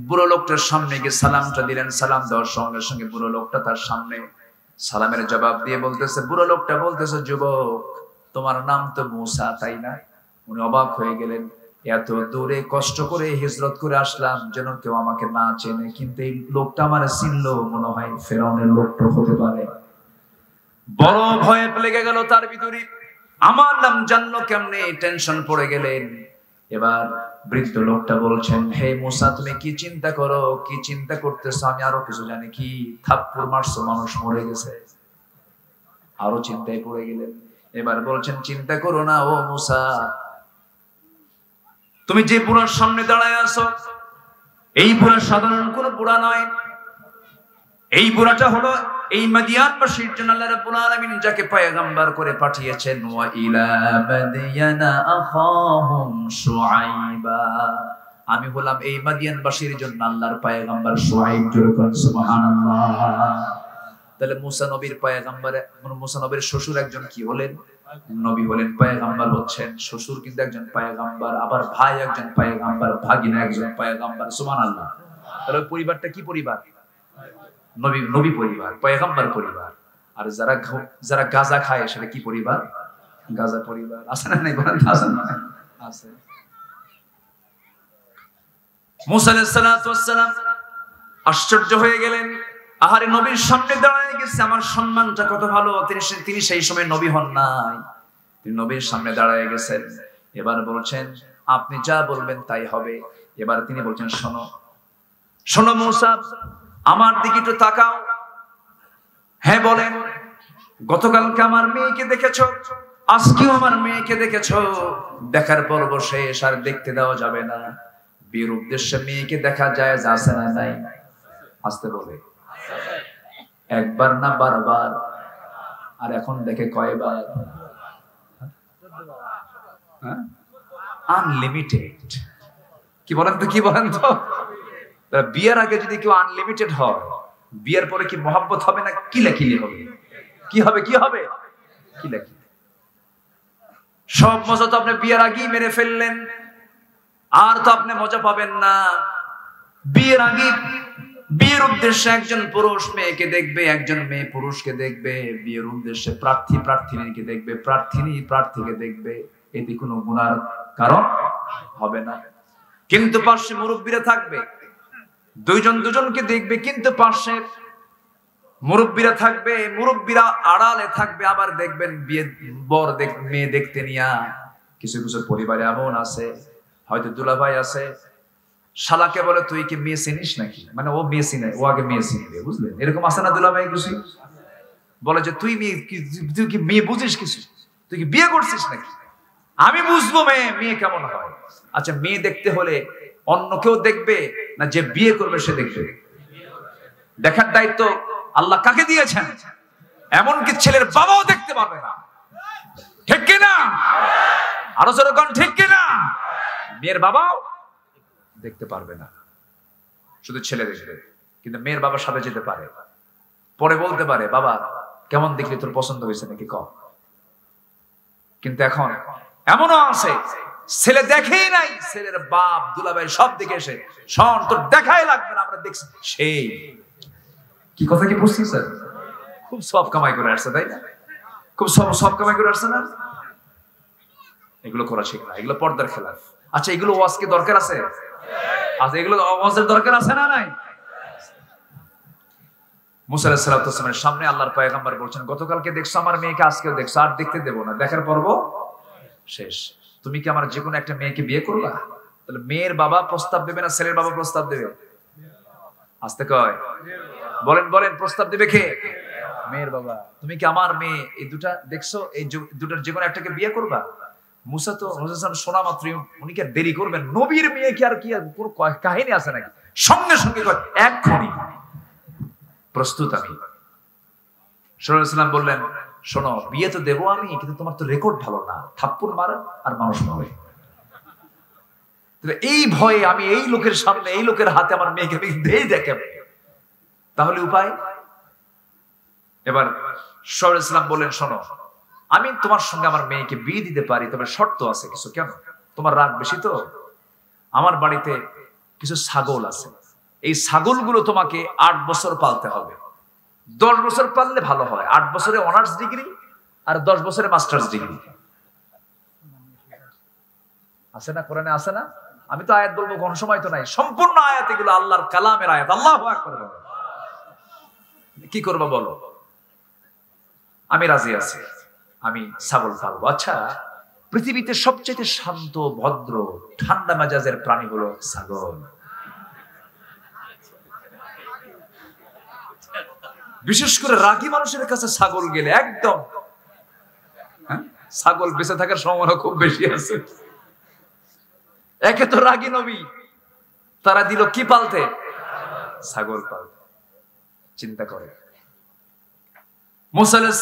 বুড়ো লোকটার সামনে গিয়ে সালামটা দিলেন। সালাম দেওয়ার সঙ্গে সঙ্গে বুড়ো লোকটা তার সামনে সালামের জবাব দিয়ে বলতেছে, বুড়ো লোকটা বলতেছে, যুবক, তোমার নাম তো মুসা, তাই না? উনি অবাক হয়ে গেলেন, এত দূরে কষ্ট করে হিজরত করে আসলাম, যেন কেউ আমাকে না চেনে, কিন্তু এই লোকটা আমার চিনলো, মনে হয় ফেরাউনের লোকটা হতে পারে। বড় ভয়ে লেগে গেল তার ভিতরে, আমার নাম জানলো কেমনে, টেনশন পড়ে গেলেন। এবার বৃদ্ধ লোকটা বলছেন, হে মুসা, তুমি কি চিন্তা করো, কি চিন্তা করতেছো? আমি আরো কিছু জানি। কি? থাপ্পড় মারছো, মানুষ মরে গেছে। আরো চিন্তায় পড়ে গেলেন। এবার বলছেন, চিন্তা করো না ও মুসা, তুমি যে বুড়ার সামনে দাঁড়ায় আছো, এই বুড়া সাধারণ কোন বুড়া নয়। এই বুড়াটা হলো এই মাদিয়ানবাসীর জন্য আল্লাহ রাব্বুল আলামিন যাকে পয়গম্বর করে পাঠিয়েছেন। ওয়া ইলা মাদিয়ানা আখাহুম শুআইবা। আমি হলাম এই মাদিয়ানবাসীর জন্য আল্লাহর পয়গম্বর শুআইব। জোরে বলুন সুবহানাল্লাহ। তাহলে মুসা নবীর পয়গম্বর, মুসা নবীর শ্বশুর একজন কি হলেন? নবী হলেন, পয়গম্বর হচ্ছেন। শ্বশুর কিন্তু একজন পয়গম্বর, আবার ভাই একজন পয়গম্বর, ভাগিনা একজন পয়গম্বর। সুবহানাল্লাহ। তাহলে পরিবারটা কি পরিবার? নবী, নবী পরিবার, পয়গম্বর পরিবার। আর যারা গাঁজা খায় সেটা কি পরিবার? গাঁজা পরিবার। আছে না? নাই বলেন, আছে না? আছে। মুসা আলাইহিস সালাতু ওয়াস সালাম আশ্চর্য হয়ে গেলেন, আহারে নবীর সামনে দাঁড়ায় গেছে, আমার সম্মানটা কত ভালো। তিনি সেই সময় নবী হন নাই, তিনি নবীর সামনে দাঁড়ায় গেছেন। এবার বলছেন, আপনি যা বলবেন তাই হবে। এবার তিনি বলছেন, শোনো শোনো মুসা, আমার দিকে একটু তাকাও। হ্যাঁ বলেন, গতকালকে আমার মেয়েকে দেখেছো, আজকেও আমার মেয়েকে দেখেছো। দেখার পর্ব শেষ, আর দেখতে দেওয়া যাবে না। বিয়ের উদ্দেশ্যে মেয়েকে দেখা যায়, আছে না নাই? আসতে বলে, একবার না বারবার। আর এখন দেখে কয়বার? আনলিমিটেড। কি বলেন তো, কি বলেন তো? বিয়ের আগে যদি কেউ আনলিমিটেড হয়, বিয়ের পরে কি মহব্বত হবে না কিলাকিলি হবে? কি হবে? কি হবে? কিলাকিলি। সব মজা তো আপনি বিয়ের আগেই মেরে ফেললেন, আর তো আপনি মজা পাবেন না। বিয়ের আগে বিয়ের উদ্দেশ্যে একজন পুরুষ মেয়েকে দেখবে, একজন মেয়ে পুরুষকে দেখবে। বিয়ের উদ্দেশ্যে প্রার্থী প্রার্থিনীকে দেখবে, প্রার্থিনী প্রার্থীকে দেখবে। এতে কোনো গুনার কারণ হবে না। কিন্তু পাশে মুরব্বীরা থাকবে, দুইজন দুজনকে দেখবে, কিন্তু পাশে মুরব্বীরা থাকবে, মুরব্বীরা আড়ালে থাকবে। আবার দেখবেন বিয়ে বর মেয়ে দেখতে নিয়া কিছু কিছু পরিবারে এমন আছে, হয়তো দুলাভাই আছে, শালাকে বলে, তুই কি মেয়ে চিনিস নাকি? মানে ও মেয়ে চিনে, ও আগে মেয়ে চিনবে, বুঝলেন? এরকম আছে না দুলাভাই? কিছু বলে যে, তুই কি মেয়ে বুঝিস কিছু? তুই কি বিয়ে করছিস নাকি? আমি বুঝবো মেয়ে কেমন হয়। আচ্ছা, মেয়ে দেখতে হলে অন্য কেউ দেখবে না যে বিয়ে করবে সে দেখবে? দেখার দায়িত্ব আল্লাহ কাকে দিয়েছেন? এমনকি ছেলের বাবাও দেখতে পারবে না। ঠিক কিনা? আরো যেরকম ঠিক কিনা? মেয়ের বাবাও দেখতে পারবে না, শুধু ছেলে দেখবে। কিন্তু মেয়ের বাবার সাথে যেতে পারে, পরে বলতে পারে, বাবা কেমন দেখলি, তোর পছন্দ হয়েছে নাকি কম। কিন্তু এখন এমনও আছে, ছেলে দেখেই নাই, ছেলের বাপ দুলাভাই সব দিকে এসে, শোন তোর দেখাই লাগবে না, আমরা দেখছি। সেই কি কথা কি বুঝছেন স্যার? খুব সব কামাই করে আসছে, তাই না? খুব সব কামাই করে আসছে না? এগুলো করা ঠিক না, এগুলো পর্দার খেলাফ। আচ্ছা, এগুলো ওয়াজ কি দরকার আছে? আচ্ছা, এগুলো ওয়াজের দরকার আছে না নাই? মুসা আলাইহিস সালামের সামনে আল্লাহর পয়গম্বর বলছেন, গতকালকে দেখছো আমার মেয়েকে, আজকেও দেখছো, আর দেখতে দেবো না, দেখার পর্ব শেষ। তুমি কি আমার যে কোনো একটা মেয়েকে বিয়ে করবা? তাহলে মেয়ের বাবা প্রস্তাব দেবে না ছেলের বাবা প্রস্তাব দেবে? আসতে কয়, বলেন বলেন, প্রস্তাব দেবে কে? মেয়ের বাবা। তুমি কি আমার মেয়ে এই দুটা দেখছো, এই দুটার যে কোনো একটাকে বিয়ে করবা? মুসা তো শোনা মাত্র উনি কি দেরি করবেন? নবীর মেয়ে কি আর কি কাহিনী আছে নাকি? সঙ্গে সঙ্গে এক্ষুনি প্রস্তুত আমি। সাল্লাল্লাহু আলাইহি ওয়াসাল্লাম বললেন, শোনো, বিয়ে তো দেবো আমি, কিন্তু তোমার তো রেকর্ড ভালো না, থাপ্পড় মারা আর মানুষ মারে। এই ভয়ে আমি এই লোকের সামনে, এই লোকের হাতে আমার মেয়েকে দেখে, তাহলে উপায়? এবার সাল্লাল্লাহু আলাইহি ওয়াসাল্লাম বললেন, শোনো, আমি তোমার সঙ্গে আমার মেয়েকে বিয়ে দিতে পারি, তবে শর্ত আছে কিছু। কেন? তোমার রাগ বেশি তো? আমার বাড়িতে কিছু ছাগল আছে, এই ছাগলগুলো তোমাকে 8 বছর পালতে হবে। 10 বছর পাললে ভালো হয়, 8 বছরে অনার্স ডিগ্রি আর 10 বছরে মাস্টার্স ডিগ্রি। আছে না কোরআনে? আছে না? আমি তো আয়াত বলবো, কোন সময় তো নাই, সম্পূর্ণ আয়াত এগুলো আল্লাহর কালামের আয়াত। আল্লাহু আকবার। কি করবা বলো? আমি রাজি আছি, আমি ছাগল পালবো। আচ্ছা, পৃথিবীতে সবচেয়ে শান্ত, ভদ্র, ঠান্ডা মেজাজের প্রাণী হলো ছাগল। বিশেষ করে রাগী মানুষের কাছে ছাগল গেলে একদম, ছাগল বেঁচে থাকার সম্ভাবনা খুব বেশি আছে। একে তো রাগী নবী, তারা দিল কি পালতে? ছাগল পালতে। চিন্তা করে, মুসা আলাইহিস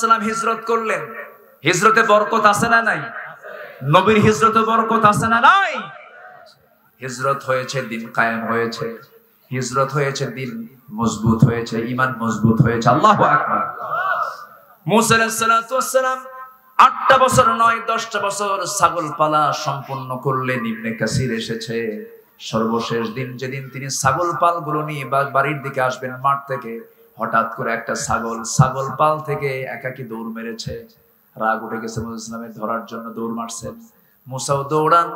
সালাম হিজরত করলেন। হিজরতে বরকত আছে না নাই? নবীর হিজরতে বরকত আছে না নাই? হিজরত হয়েছে, দিন কায়েম হয়েছে, হিজরত হয়েছে, দিন মজবুত হয়েছে, ঈমান মজবুত হয়েছে। আল্লাহু আকবার। মুসা আলাইহিস সালাম 8টা বছর নয়, 10টা বছর ছাগল পালা সম্পূর্ণ করলেন। ইবনে কাসির এসেছে, সর্বশেষ দিন যেদিন তিনি ছাগল পালগুলো নিয়ে বাড়ির দিকে আসবেন মাঠ থেকে, হঠাৎ করে একটা ছাগল পাল থেকে একাকী দৌড় মেরেছে। রাগ উঠে গেছে মুসা ইসলামের, ধরার জন্য দৌড় মারছেন। মুসাও দৌড়ান,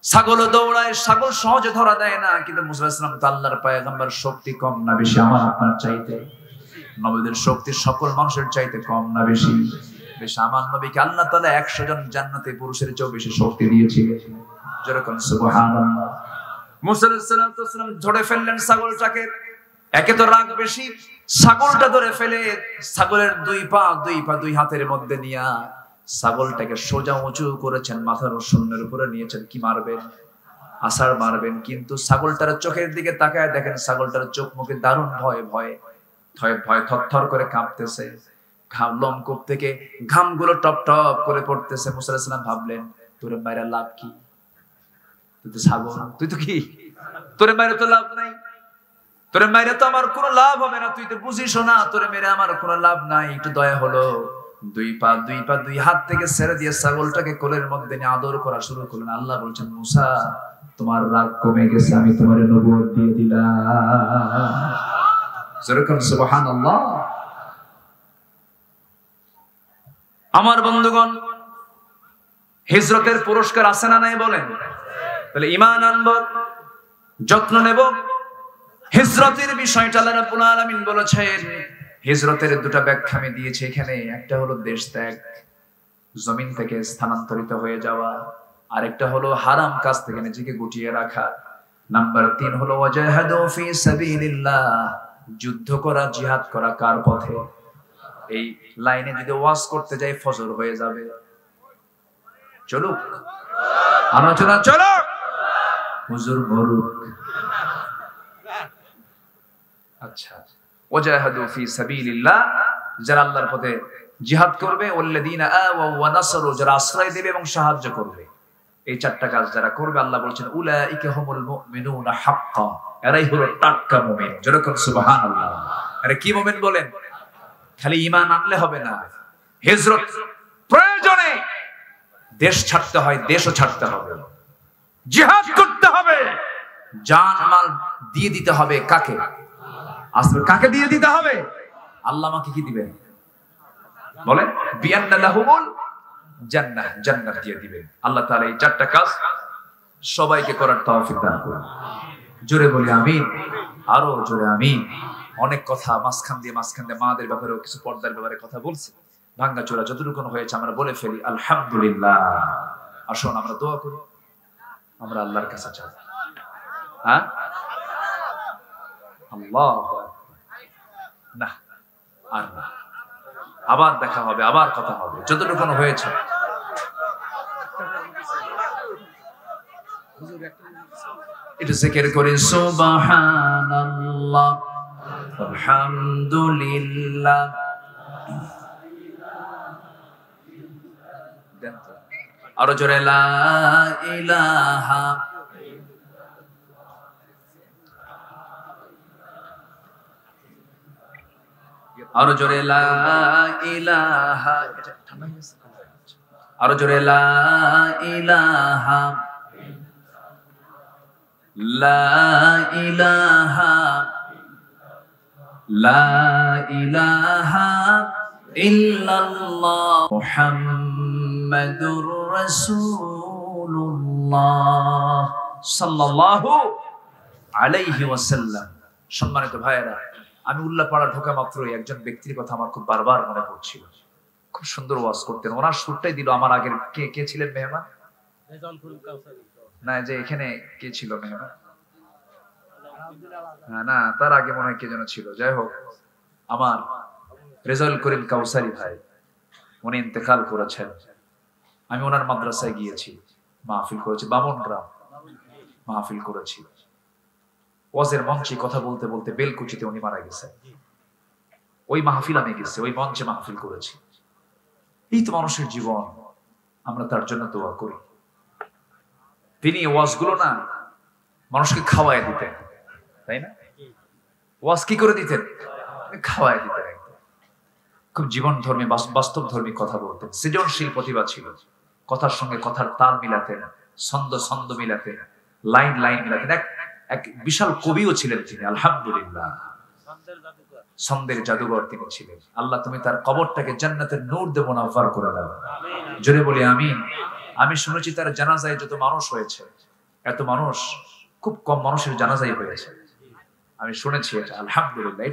ছাগলও দৌড়ায়। ছাগল সহজে ধরা দেয় না, কিন্তু মুসা ইসলাম তো আল্লাহর পয়গম্বর, শক্তি কম না বেশি আমার আপনার চাইতে? নবীদের শক্তি সকল মানুষের চাইতে কম না বেশি? বেশি। আমার নবীকে আল্লাহ তাআলা 100 জন জান্নাতি পুরুষের চেয়েও বেশি শক্তি দিয়েছিলেন। যেরকম সুবহানাল্লাহ। মুসা আলাইহিস সালাম ধরে ফেললেন ছাগলটাকে। একে তো রাগ বেশি, ছাগলটা ধরে ফেলে ছাগলের দুই হাতের মধ্যে নিয়া ছাগলটাকে সোজা উঁচু করেছেন, মাথার শূন্যের উপরে নিয়েছেন। কি মারবেন? আছাড় মারবেন। কিন্তু ছাগলটার চোখের দিকে তাকায় দেখেন, ছাগলটার চোখ মুখে দারুণ ভয় থরথর করে কাঁপতেছে। লোমকূপ থেকে ঘামগুলো টপ টপ করে পড়তেছে। মুসা আলাইহিস সালাম ভাবলেন, তোরে মাইরা লাভ কি? তুই তো ছাগল, তুই তো কি, তোরে মাইরা তো লাভ নাই, তোরে মাইরা তো আমার কোনো লাভ হবে না, তুই তো বুঝিস না, তোরে মেরে আমার কোনো লাভ নাই। একটু দয়া হলো, দুই হাত থেকে ছেড়ে দিয়ে ছাগলটাকে কোলের মধ্যে নিয়ে আদর করা শুরু করলেন। আল্লাহ বলছেন, মুসা, তোমার রাগ কমে গেছে, আমি তোমার নবুয়ত দিয়ে দিলাম। যেরকম সুবহানাল্লাহ। আমার বন্ধুগণ, হিজরতের পুরস্কার আছে না নাই বলেন? তাহলে ঈমান আনব, যত্ন নেব। হিজরতের বিষয়টা আল্লাহ রাব্বুল আলামিন বলেছেন, হিজরতের দুটো ব্যাখ্যা আমি দিয়েছি এখানে। একটা হলো দেশ ত্যাগ, জমিন থেকে স্থানান্তরিত হয়ে যাওয়া, আরেকটা হলো হারাম কাজ থেকে নিজেকে গুটিয়ে রাখা। নাম্বার 3 হলো ওয়াজাহাদু ফি সাবিলিল্লাহ, যুদ্ধ করা, জিহাদ করা কার পথে? এই লাইনে যদি ওয়াজ করতে যাই ফজর হয়ে যাবে। চলুক আলোচনা, চলুক, হুজুর বলুক। আচ্ছা, ওয়াজাহাদু ফি সাবিলিল্লাহ, যারা আল্লাহর পথে জিহাদ করবে, ওয়াল্লাযীনা আওয়াউ ওয়া নাসারু, যারা আশ্রয় দেবে এবং সাহায্য করবে, এই 4টা কাজ যারা করবে, আল্লাহ বলেছেন উলাইকা হুমুল মুমিনুনা হাক্কা, এরাই হলো টাটকা মুমিন। যেরকম সুবহানাল্লাহ। আরে কি মুমিন বলেন? খালি ঈমান আনলে হবে না, হিজরত প্রয়োজনে দেশ ছাড়তে হয়, দেশও ছাড়তে হবে, জিহাদ করতে হবে, জান মাল দিয়ে দিতে হবে। কাকে? আসলে কাকে দিয়ে দিতে হবে? আল্লাহ আমাকে কি দিবেন বলেন? বিআন্না লাহুমুল জান্নাত দিয়ে দিবেন। আল্লাহ তাআলা এই চারটা কাজ সবাইকে করার তৌফিক দান করুন। জোরে বলি আমিন, আরো জোরে আমিন। অনেক কথা মাঝখান দিয়ে মাদের ব্যাপারেও কিছু পর্দার ব্যাপারে কথা বলছি, ভাঙ্গা চোরা যতটুকু হয়েছে আমরা বলে ফেলি আলহামদুলিল্লাহ। আসুন আমরা দোয়া করি, আমরা আল্লাহর কাছে চাই। হ্যাঁ, আল্লাহ না আর না, আবার দেখা হবে, আবার কথা হবে, যতটুকু হয়েছে। একটু জিকির করি সুবহানাল্লাহ আলহামদুলিল্লাহ। আরো জোরে লা ইলাহা, আরো জোরে লা ইলাহা, আরো জোরে লা ইলাহা, লা ইলাহা, লা ইলাহা ইল্লাল্লাহ মুহাম্মাদুর রাসূলুল্লাহ সাল্লাল্লাহু আলাইহি ওয়াসাল্লাম। সম্মানিত ভাইয়েরা, আমি উল্লাপাড়া ঢোকা মাত্রই একজন ব্যক্তির কথা আমার খুব বারবার মনে পড়ছিল। খুব সুন্দর ওয়াজ করতেন, ওনার সুরটাই দিল আমার আগের কে ছিলেন মেহমান? না, যে এখানে কে ছিল মেহমান? না, তার আগে মনে হয় কে যেন ছিল। যাই হোক, আমার রেজাউল করিম কাউসারি ভাই, উনি ইন্তেকাল করেছেন। আমি ওনার মাদ্রাসায় গিয়েছি, মাহফিল করেছি, বামনগ্রাম মাহফিল করেছি। ওয়াজের মঞ্চে কথা বলতে বলতে বেলকুচিতে উনি মারা গেছেন। ওই মাহফিল আমি গেছি, ওই মঞ্চে মাহফিল করেছি। এই তো মানুষের জীবন, আমরা তার জন্য দোয়া করি। তিনি ওয়াজগুলো না মানুষকে খাওয়ায় দিতেন, তাই না? ওয়াজ কি করে দিতেন? খাওয়ায় দিতেন। খুব জীবন ধর্মী, বাস্তব ধর্মী কথা বলতেন। সৃজনশীল প্রতিভা ছিল, কথার সঙ্গে কথার তাল মিলাতেন, ছন্দ মিলাতেন, লাইন মিলাতেন। এক বিশাল কবিও ছিলেন তিনি, আলহামদুলিল্লাহ। ছন্দের জাদুঘর তিনি ছিলেন। আল্লাহ তুমি তার কবরটাকে জান্নাতের নূর দিয়ে মুনাফফার করে দাও, জোরে বলি আমিন। আমি শুনেছি তার জানাজায় যত মানুষ হয়েছে, এত মানুষ খুব কম মানুষের জানাজাই হয়েছে, আমি শুনেছি এটা। আলহামদুলিল্লাহ,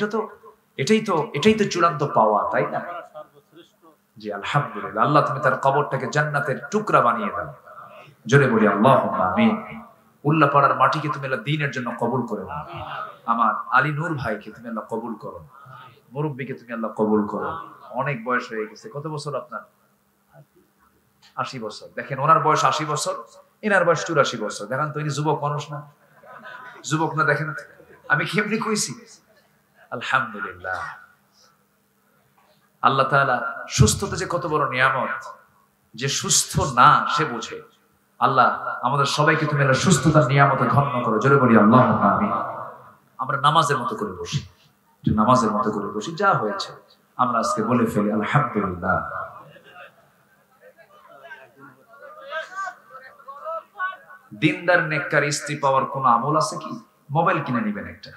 এটাই তো চূড়ান্ত পাওয়া, তাই না? জি আলহামদুলিল্লাহ। আল্লাহ তুমি তার কবরটাকে জান্নাতের টুকরা বানিয়ে দাও, জোরে বলি আল্লাহুম্মা আমিন। উল্লাপাড়ার মাটিকে তুমি আল্লাহ দ্বীনের জন্য কবুল করে নাও। আমার আলী নূর ভাইকে তুমি আল্লাহ কবুল করো, মুরব্বীকে তুমি আল্লাহ কবুল করো। অনেক বয়স হয়ে গেছে। কত বছর আপনার? 80 বছর। দেখেন, ওনার বয়স 80 বছর, এনার বয়স 84 বছর। দেখেন তো, ইনি যুবক মানুষ না? যুবক না? দেখেন আমি কেমনি কইছি। আলহামদুলিল্লাহ। আল্লাহ তাআলা সুস্থতা যে কত বড় নিয়ামত, যে সুস্থ না সে বোঝে। আল্লাহ আমাদের সবাইকে তুমি আল্লাহ সুস্থতার নিয়ামতে ধন্য করো, জোরে বলি আল্লাহুম্মা আমিন। আমরা নামাজের মতো করে বসি, নামাজের মতো করে বসি। যা হয়েছে আমরা আজকে বলে ফেলি আলহামদুলিল্লাহ। দিনদার নেককার স্ত্রী পাওয়ার কোন আমল আছে কি? মোবাইল কিনে নিবেন একটা।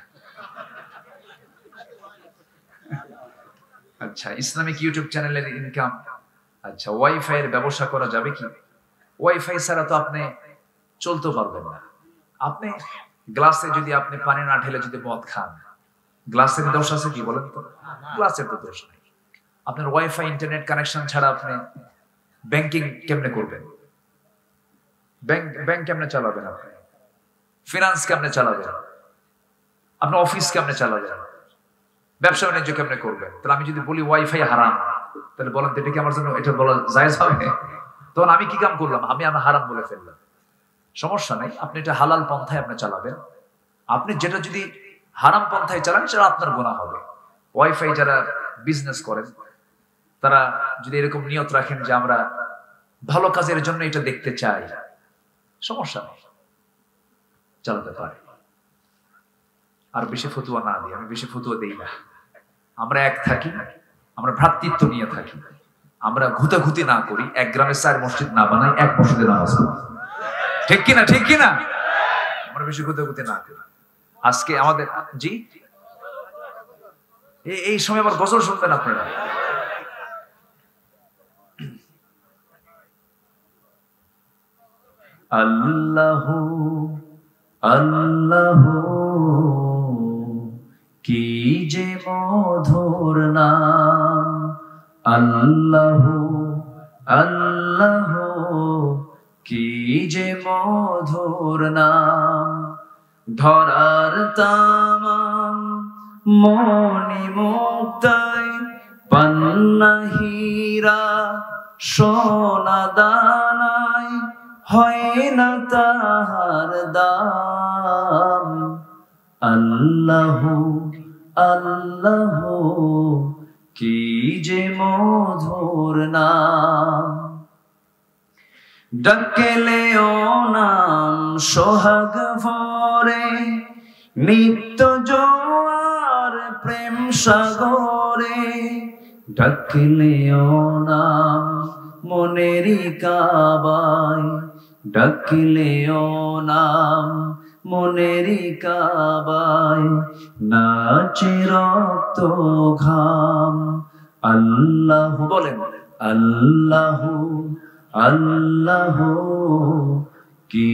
আচ্ছা, ইসলামিক ইউটিউব চ্যানেলের ইনকাম। আচ্ছা, ওয়াইফাই এর ব্যবসা করা যাবে কি? ওয়াইফাই ছাড়া তো আপনি চলতে পারবেন না। আপনি গ্লাসে যদি আপনি পানি না ঢেলে যদি মদ খান, গ্লাসের দোষ আছে কি বলেন তো? গ্লাসের তো দোষ নেই। আপনার ওয়াইফাই ইন্টারনেট কানেকশন ছাড়া আপনি ব্যাংকিং কেমনে করবেন? ব্যাংক কেমনে চালাবেন? আপনি ফিনান্স কেমনে চালাবেন? আপনার অফিস কেমনে চালাবেন? ব্যবসা বাণিজ্য কেমনে করবেন? তাহলে আমি যদি বলি ওয়াইফাই হারাম, তাহলে বলেন তো এটা কি আমার জন্য এটা বলা জায়েজ হবে? তখন আমি কি কাম করলাম? আমি হারাম বলে ফেললাম। সমস্যা নেই, আপনি এটা হালাল পন্থায় আপনি চালাবেন। আপনি যেটা যদি হারাম পন্থায় চালান সেটা আপনার গুনাহ হবে। ওয়াইফাই যারা বিজনেস করেন তারা যদি এরকম নিয়ত রাখেন যে আমরা ভালো কাজের জন্য এটা দেখতে চাই, সমস্যা নেই, চালাতে পারে। আর বেশি ফতুয়া না দিই, আমি বেশি ফতুয়া দেই না। আমরা এক থাকি, আমরা ভ্রাতৃত্ব নিয়ে থাকি, আমরা ঘুতাঘুতি না করি, এক গ্রামে 4 মসজিদ না বানাই, এক মসজিদে নামাজ পড়ি। ঠিক কিনা? ঠিক কিনা? আমরা বেশি ঘুতাঘুতি না করি। আজকে আমাদের জি এই সময় আবার গজল শুনবেন আপনারা। আল্লাহ আল্লাহ কি যে মধুর নাম, আল্লাহ আল্লাহ কি যে মধুর নাম। ধরার তামাম মনি মুক্তায় পান্না হীরা সোনা দানায় হয় না তাহার দাম। আল্লাহ আল্লাহ কি যে মধুর নাম। ডাকলে ও নাম সোহাগ ভরে নিত্য জোয়ার প্রেম সাগরে। ডাকলে ও নাম মনেরি কাবায়, ডাকলে ও নাম মনেরি কাবায় নাচে রক্ত ঘাম। আল্লাহ বলেন আল্লাহ আল্লাহ কি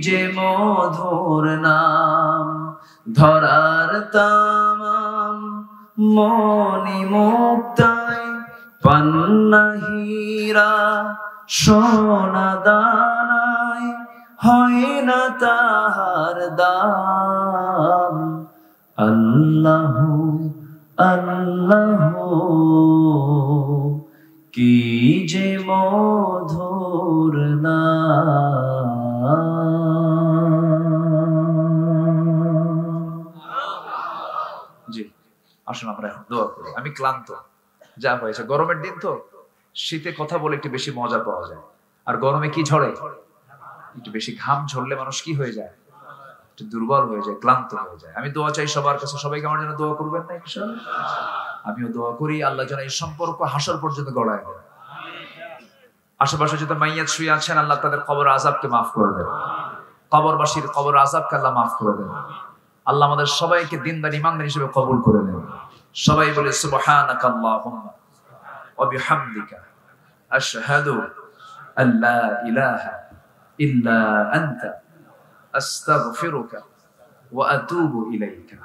যে মধুর নাম। ধরার তামাম মনি মুক্তায় পান্না হীরা সোনা দানায় হয় না তাহার দাম। আল্লাহ আল্লাহ কি যে মধুর নাম। জি আসুন আমরা এখন দোয়া করি। আমি ক্লান্ত, যা হয়েছে, গরমের দিন তো, শীতে কথা বলে একটু বেশি মজা পাওয়া যায়, আর গরমে কি ঝরে, একটু বেশি ঘাম ঝরলে মানুষ কি হয়ে যায়, একটু দুর্বল হয়ে যায়, ক্লান্ত হয়ে যায়। আমি দোয়া চাই সবার কাছে, সবাইকে আমার জন্য দোয়া করবেন না ইনশাআল্লাহ। আমিও দোয়া করি আল্লাহ যেন এই সম্পর্ক হাসর পর্যন্ত গড়ায় দেন। আশেপাশে যত মাইয়াত শুয়ে আছেন আল্লাহ তাদের কবর আযাবকে মাফ করে দেন, কবরবাসীর কবর আযাবকে আল্লাহ মাফ করে দেন। আল্লাহ আমাদের সবাইকে দিনদার ইমানদার হিসেবে কবুল করে নেন। সবাই বলে সুবহানাকাল্লাহুম্মা ওয়া বিহামদিকা আশহাদু আল্লা ইলাহা ইল্লা আনতা আস্তাগফিরুকা ওয়া আতুবু ইলাইকা।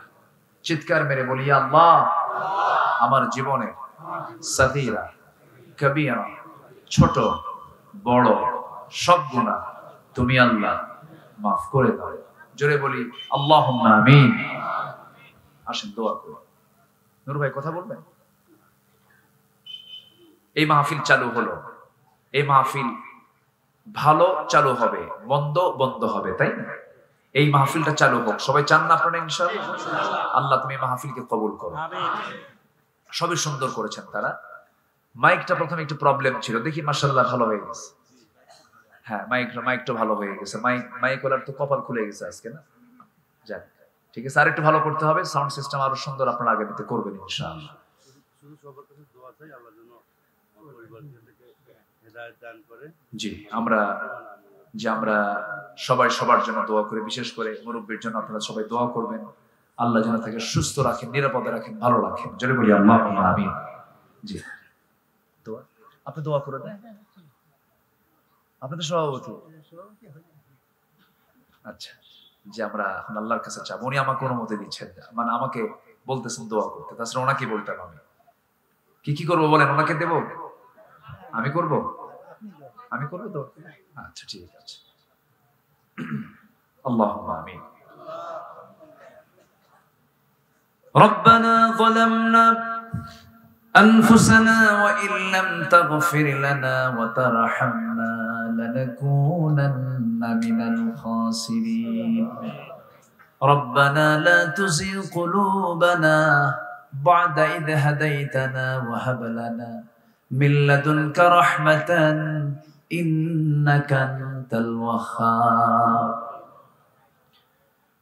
চিৎকার মেরে বলি আল্লাহ আমার জীবনে সাগীরা কবিরা ছোট বড় সব গুনাহ তুমি আল্লাহ মাফ করে দাও। জোরে বলি আল্লাহুম্মা আমিন। আসেন দোয়া করি। নূর ভাই কথা বলবেন। এই মাহফিল চালু হলো, এই মাহফিল ভালো চালু হবে, মন্দ বন্ধ হবে, তাই না? এই মাহফিলটা চালু হোক, সবাই চান না আপনারা ইনশাআল্লাহ? আল্লাহ তুমি মাহফিলকে কবুল করো। সবই সুন্দর করেছেন তারা। মাইকটা প্রথমে একটু প্রবলেম ছিল, দেখি মাশাআল্লাহ ভালো হয়ে গেছে। হ্যাঁ মাইকটা ভালো হয়ে গেছে। মাইক ওলার তো কপাল খুলে গেছে আজকে, না? যাক ঠিক আছে, আর একটু ভালো করতে হবে, সাউন্ড সিস্টেম আরো সুন্দর আপনারা আগামীতে করবেন ইনশাআল্লাহ। জি আমরা সবাই সবার জন্য দোয়া করে, বিশেষ করে মুরব্বীর জন্য আপনারা সবাই দোয়া করবেন। আল্লাহ যেন তাকে সুস্থ রাখেন, নিরাপদে রাখেন, ভালো রাখেন। জোরে বলি আল্লাহুম্মা আমিন। জি দোয়া আপনি দোয়া করে দেন। আপনাদের সভাপতি, আচ্ছা যে আমরা এখন আল্লাহর কাছে চাবো, উনি আমাকে অনুমতি দিচ্ছেন, মানে আমাকে বলতেছেন দোয়া করতে, তাছাড়া ওনাকে বলতাম আমি কি করবো বলেন, ওনাকে দেব, আমি করব তো? আচ্ছা ঠিক আছে। আল্লাহুম্মা আমিন। রব্বানা যালামনা أنفسنا وإن لم تغفر لنا وترحمنا لنكونن من الخاسرين ربنا لا تزغ قلوبنا بعد إذ هديتنا وهب لنا من لدنك رحمة إنك أنت الوهاب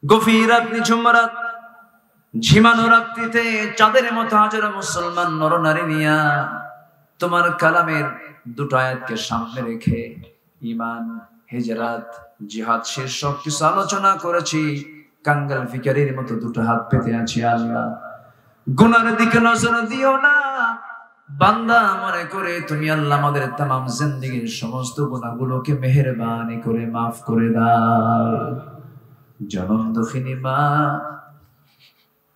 গভীরাত নিঝুমরাত ঝিমানো রাত্রিতে চাঁদের মতো হাজারো মুসলমান নরনারী নিয়া তোমার কালামের দুটো আয়াতকে সামনে রেখে ঈমান, হিজরাত, জিহাদ শীর্ষক কিছু আলোচনা করেছি। কাঙ্গাল ভিখারির মতো দুটো হাত পেতে আছি। আল্লাহ গুনার দিকে নজর দিও না, বান্দা মনে করে তুমি আল্লাহ আমাদের তামাম জিন্দেগীর সমস্ত গুনাহগুলোকে মেহেরবানি করে মাফ করে দাও। জনম দুঃখিনী মা,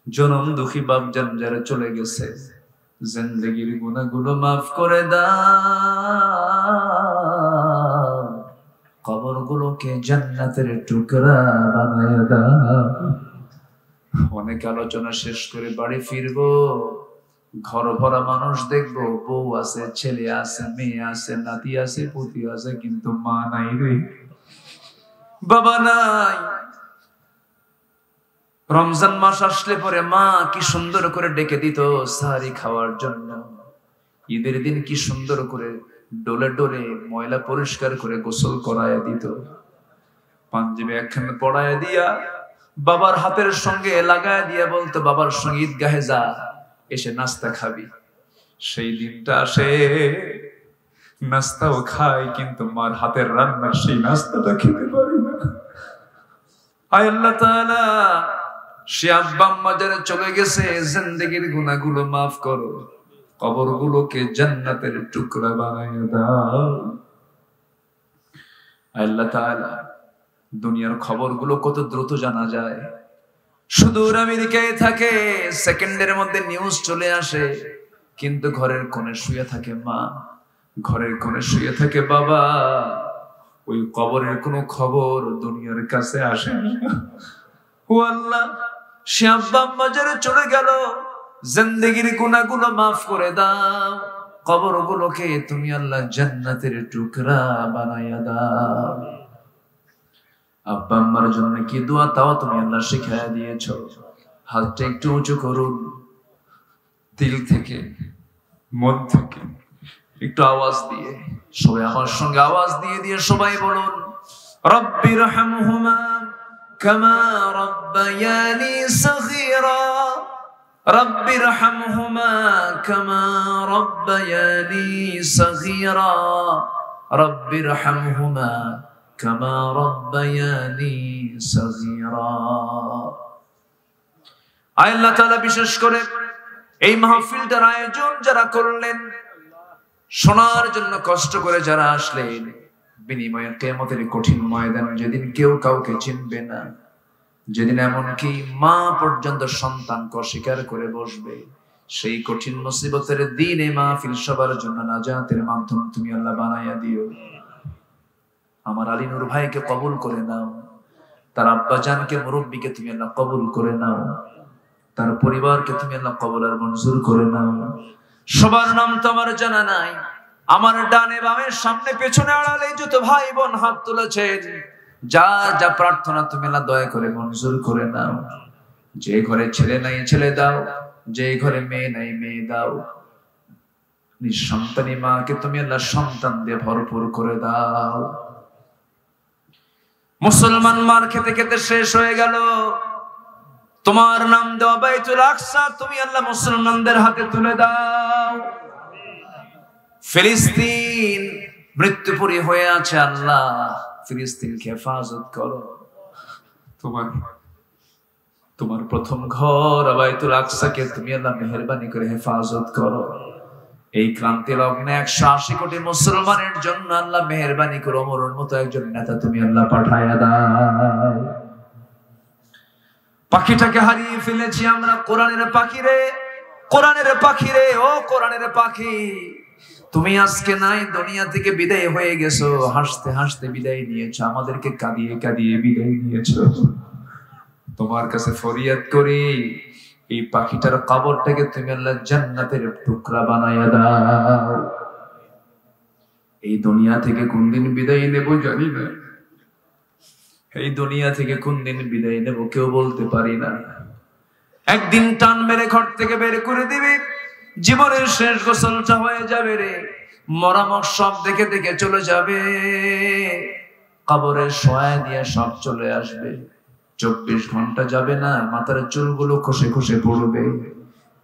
জনম দুঃখী বাপজান যারা চলে গেছে, জিন্দেগীর গুনাহগুলো মাফ করে দাও, কবরগুলোকে জান্নাতের টুকরা বানায় দাও। অনেক আলোচনা শেষ করে বাড়ি ফিরবো, ঘর ভরা মানুষ দেখবো, বউ আছে, ছেলে আছে, মেয়ে আছে, নাতি আছে, পুতি আছে, কিন্তু মা নাই রে, বাবা নাই। রমজান মাস আসলে পরে মা কি সুন্দর করে ডেকে দিত সাহারি খাওয়ার জন্য। ঈদের দিন কি সুন্দর করে ডোলে ডোলে ময়লা পরিষ্কার করে গোসল করায় দিত, পাঞ্জাবি একখানে পড়ায় দিয়া বাবার হাতের সঙ্গে লাগায় দিয়া বলতো, বাবার সঙ্গে ঈদগাহে যা, এসে নাস্তা খাবি। সেই দিনটা আসে, নাস্তাও খাই, কিন্তু মার হাতের রান্নার সেই নাস্তাটা খেতে পারি না। আয় আল্লাহ তাআলা, সে আব্বা আম্মা যারা চলে গেছে, জিন্দেগীর গুনাহগুলো মাফ করো, কবরগুলোকে জান্নাতের টুকরা বানায় দাও। আল্লাহ তাআলা, দুনিয়ার খবরগুলো কত দ্রুত জানা যায়। সুদূর আমেরিকায় থাকে, সেকেন্ডের মধ্যে নিউজ চলে আসে, কিন্তু ঘরের কোণে শুয়ে থাকে মা, ঘরের কোণে শুয়ে থাকে বাবা, ওই কবরের কোনো খবর দুনিয়ার কাছে আসে না। ও আল্লাহ, সে আব্বা আম্মা যারা চলে গেল, জিন্দেগীর গুনাহগুলো মাফ করে দাও, কবরগুলোকে তুমি আল্লাহ জান্নাতের টুকরা বানায়া দাও। আব্বা আম্মার জন্য কি দোয়া তাও তুমি আল্লাহ শিখায়া দিয়েছো। হাতটা একটু উঁচু করুন, দিল থেকে, মন থেকে একটু আওয়াজ দিয়ে, সবাই আমার সঙ্গে আওয়াজ দিয়ে দিয়ে সবাই বলুন, রব্বিরহামহুমা কামা রাব্বায়ানি সগীরা, রব্বিরহামহুমা কামা রাব্বায়ানি সগীরা, রব্বিরহামহুমা কামা রাব্বায়ানি সগীরা। আল্লাহ তাআলা বিশেষ করে এই মাহফিলটার আয়োজন যারা করলেন, শোনার জন্য কষ্ট করে যারা আসলেন, বিনিময়ে কিয়ামতের কঠিন ময়দান, যেদিন কেউ কাউকে চিনবে না, যেদিন এমনকি মা পর্যন্ত সন্তানকে অস্বীকার করে বসবে, সেই কঠিন মুসিবতের দিনে মাহফিল সবার জন্য নাজাতের মাধ্যম তুমি আল্লাহ বানাইয়া দিও। আমার আলী নূর ভাইকে কবুল করে নাও, তার আব্বা জানকে, মুরব্বীকে তুমি আল্লাহ কবুল করে নাও, তার পরিবারকে তুমি আল্লাহ কবুল আর মঞ্জুর করে নাও। সবার নাম তো আমার জানা নাই, আমার ডানে বামে সামনে পেছনে আড়ালে যত ভাই বোন হাত তুলেছেন, যা যা প্রার্থনা তুমি আল্লাহ দয়া করে মঞ্জুর করে নাও। যে ঘরে ছেলে নাই ছেলে দাও, যে ঘরে মেয়ে নাই মেয়ে দাও, নিঃসন্তানী মাকে তুমি আল্লাহ সন্তান দিয়ে ভরপুর করে দাও। মুসলমান মার খেতে খেতে শেষ হয়ে গেল, তোমার নাম দেওয়া বাইতুল আকসা তুমি আল্লাহ মুসলমানদের হাতে তুলে দাও। ফিলিস্তিন মৃত্যুপুরী হয়ে আছে, আল্লাহ ফিলিস্তিনকে হেফাজত করো। তোমার প্রথম ঘর বাইতুল আকসাকে তুমি আল্লাহ মেহেরবানি করে হেফাজত করো। এই ক্রান্তি লগ্নে 180 কোটি মুসলমানের জন্য আল্লাহ মেহেরবানি করে ওমরের মতো একজন নেতা তুমি আল্লাহ পাঠায়া দাও। পাখিটাকে হারিয়ে ফেলেছি আমরা, কোরআনের পাখি রে, কোরআনের পাখি রে, ও কোরআনের পাখি, তুমি আজকে নাই, দুনিয়া থেকে বিদায় হয়ে গেছো, হাসতে হাসতে বিদায় নিয়েছো, আমাদেরকে কাঁদিয়ে কাঁদিয়ে বিদায় নিয়েছো। তোমার কাছে ফরিয়াদ করি, এই পাখিটার কবরটাকে তুমি আল্লাহ জান্নাতের টুকরা বানায়া দাও। এই দুনিয়া থেকে কোন দিন বিদায় নেব জানি না, এই দুনিয়া থেকে কোন দিন বিদায় নেব কেউ বলতে পারি না। একদিন টান মেরে ঘর থেকে বের করে দিবি, জীবনের শেষ গোসলটা হয়ে যাবে রে, মরামক সব দেখে দেখে চলে যাবে, কবরের শোয়া দিয়ে সব চলে আসবে। 24 ঘন্টা যাবে না, মাথার চুলগুলো খসে খসে পড়বে।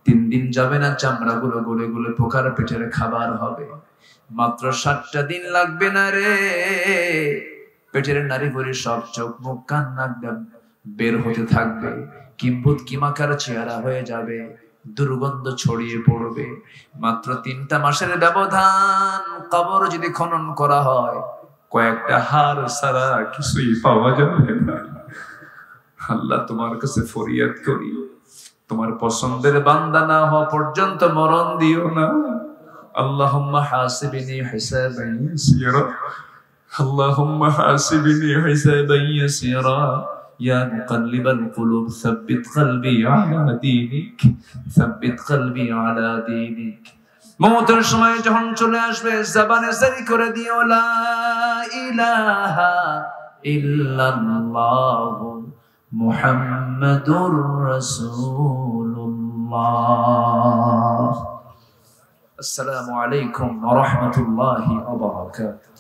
3 দিন যাবে না, চামড়াগুলো গলে গলে পোকার পেটের খাবার হবে। মাত্র 7টা দিন লাগবে না রে, পেটের নারী ভরি সব চোখ মুখ কান নাক বের হতে থাকবে, কিম্ভূত কিমাকার চেহারা হয়ে যাবে। দুর্গন্ধ ছড়িয়ে পড়বে। মাত্র 3টা মাসের ব্যবধান, কবর যদি খনন করা হয় কয়েকটা হাড় ছাড়া কিছুই পাওয়া যাবে না। আল্লাহ তোমার কাছে ফরিয়াদ করি, তোমার পছন্দের বান্দা না হওয়া পর্যন্ত মরণ দিও না। আল্লাহুম্মা হাসিবনি হিসাবান ইয়াসীরা, আল্লাহুম্মা হাসিবনি হিসাবান ইয়াসীরা, ইয়া মুকাল্লিবাল কুলুব সাব্বিত কলবি আলা দীনিক, সাব্বিত কলবি আলা দীনিক। মওতের সময় যখন চলে আসবে জবানে জারি করে দিও লা ইলাহা ইল্লাল্লাহ মুহাম্মাদুর রাসূলুল্লাহ। আসসালামু আলাইকুম ওয়া রাহমাতুল্লাহি ওয়া বারাকাতুহু।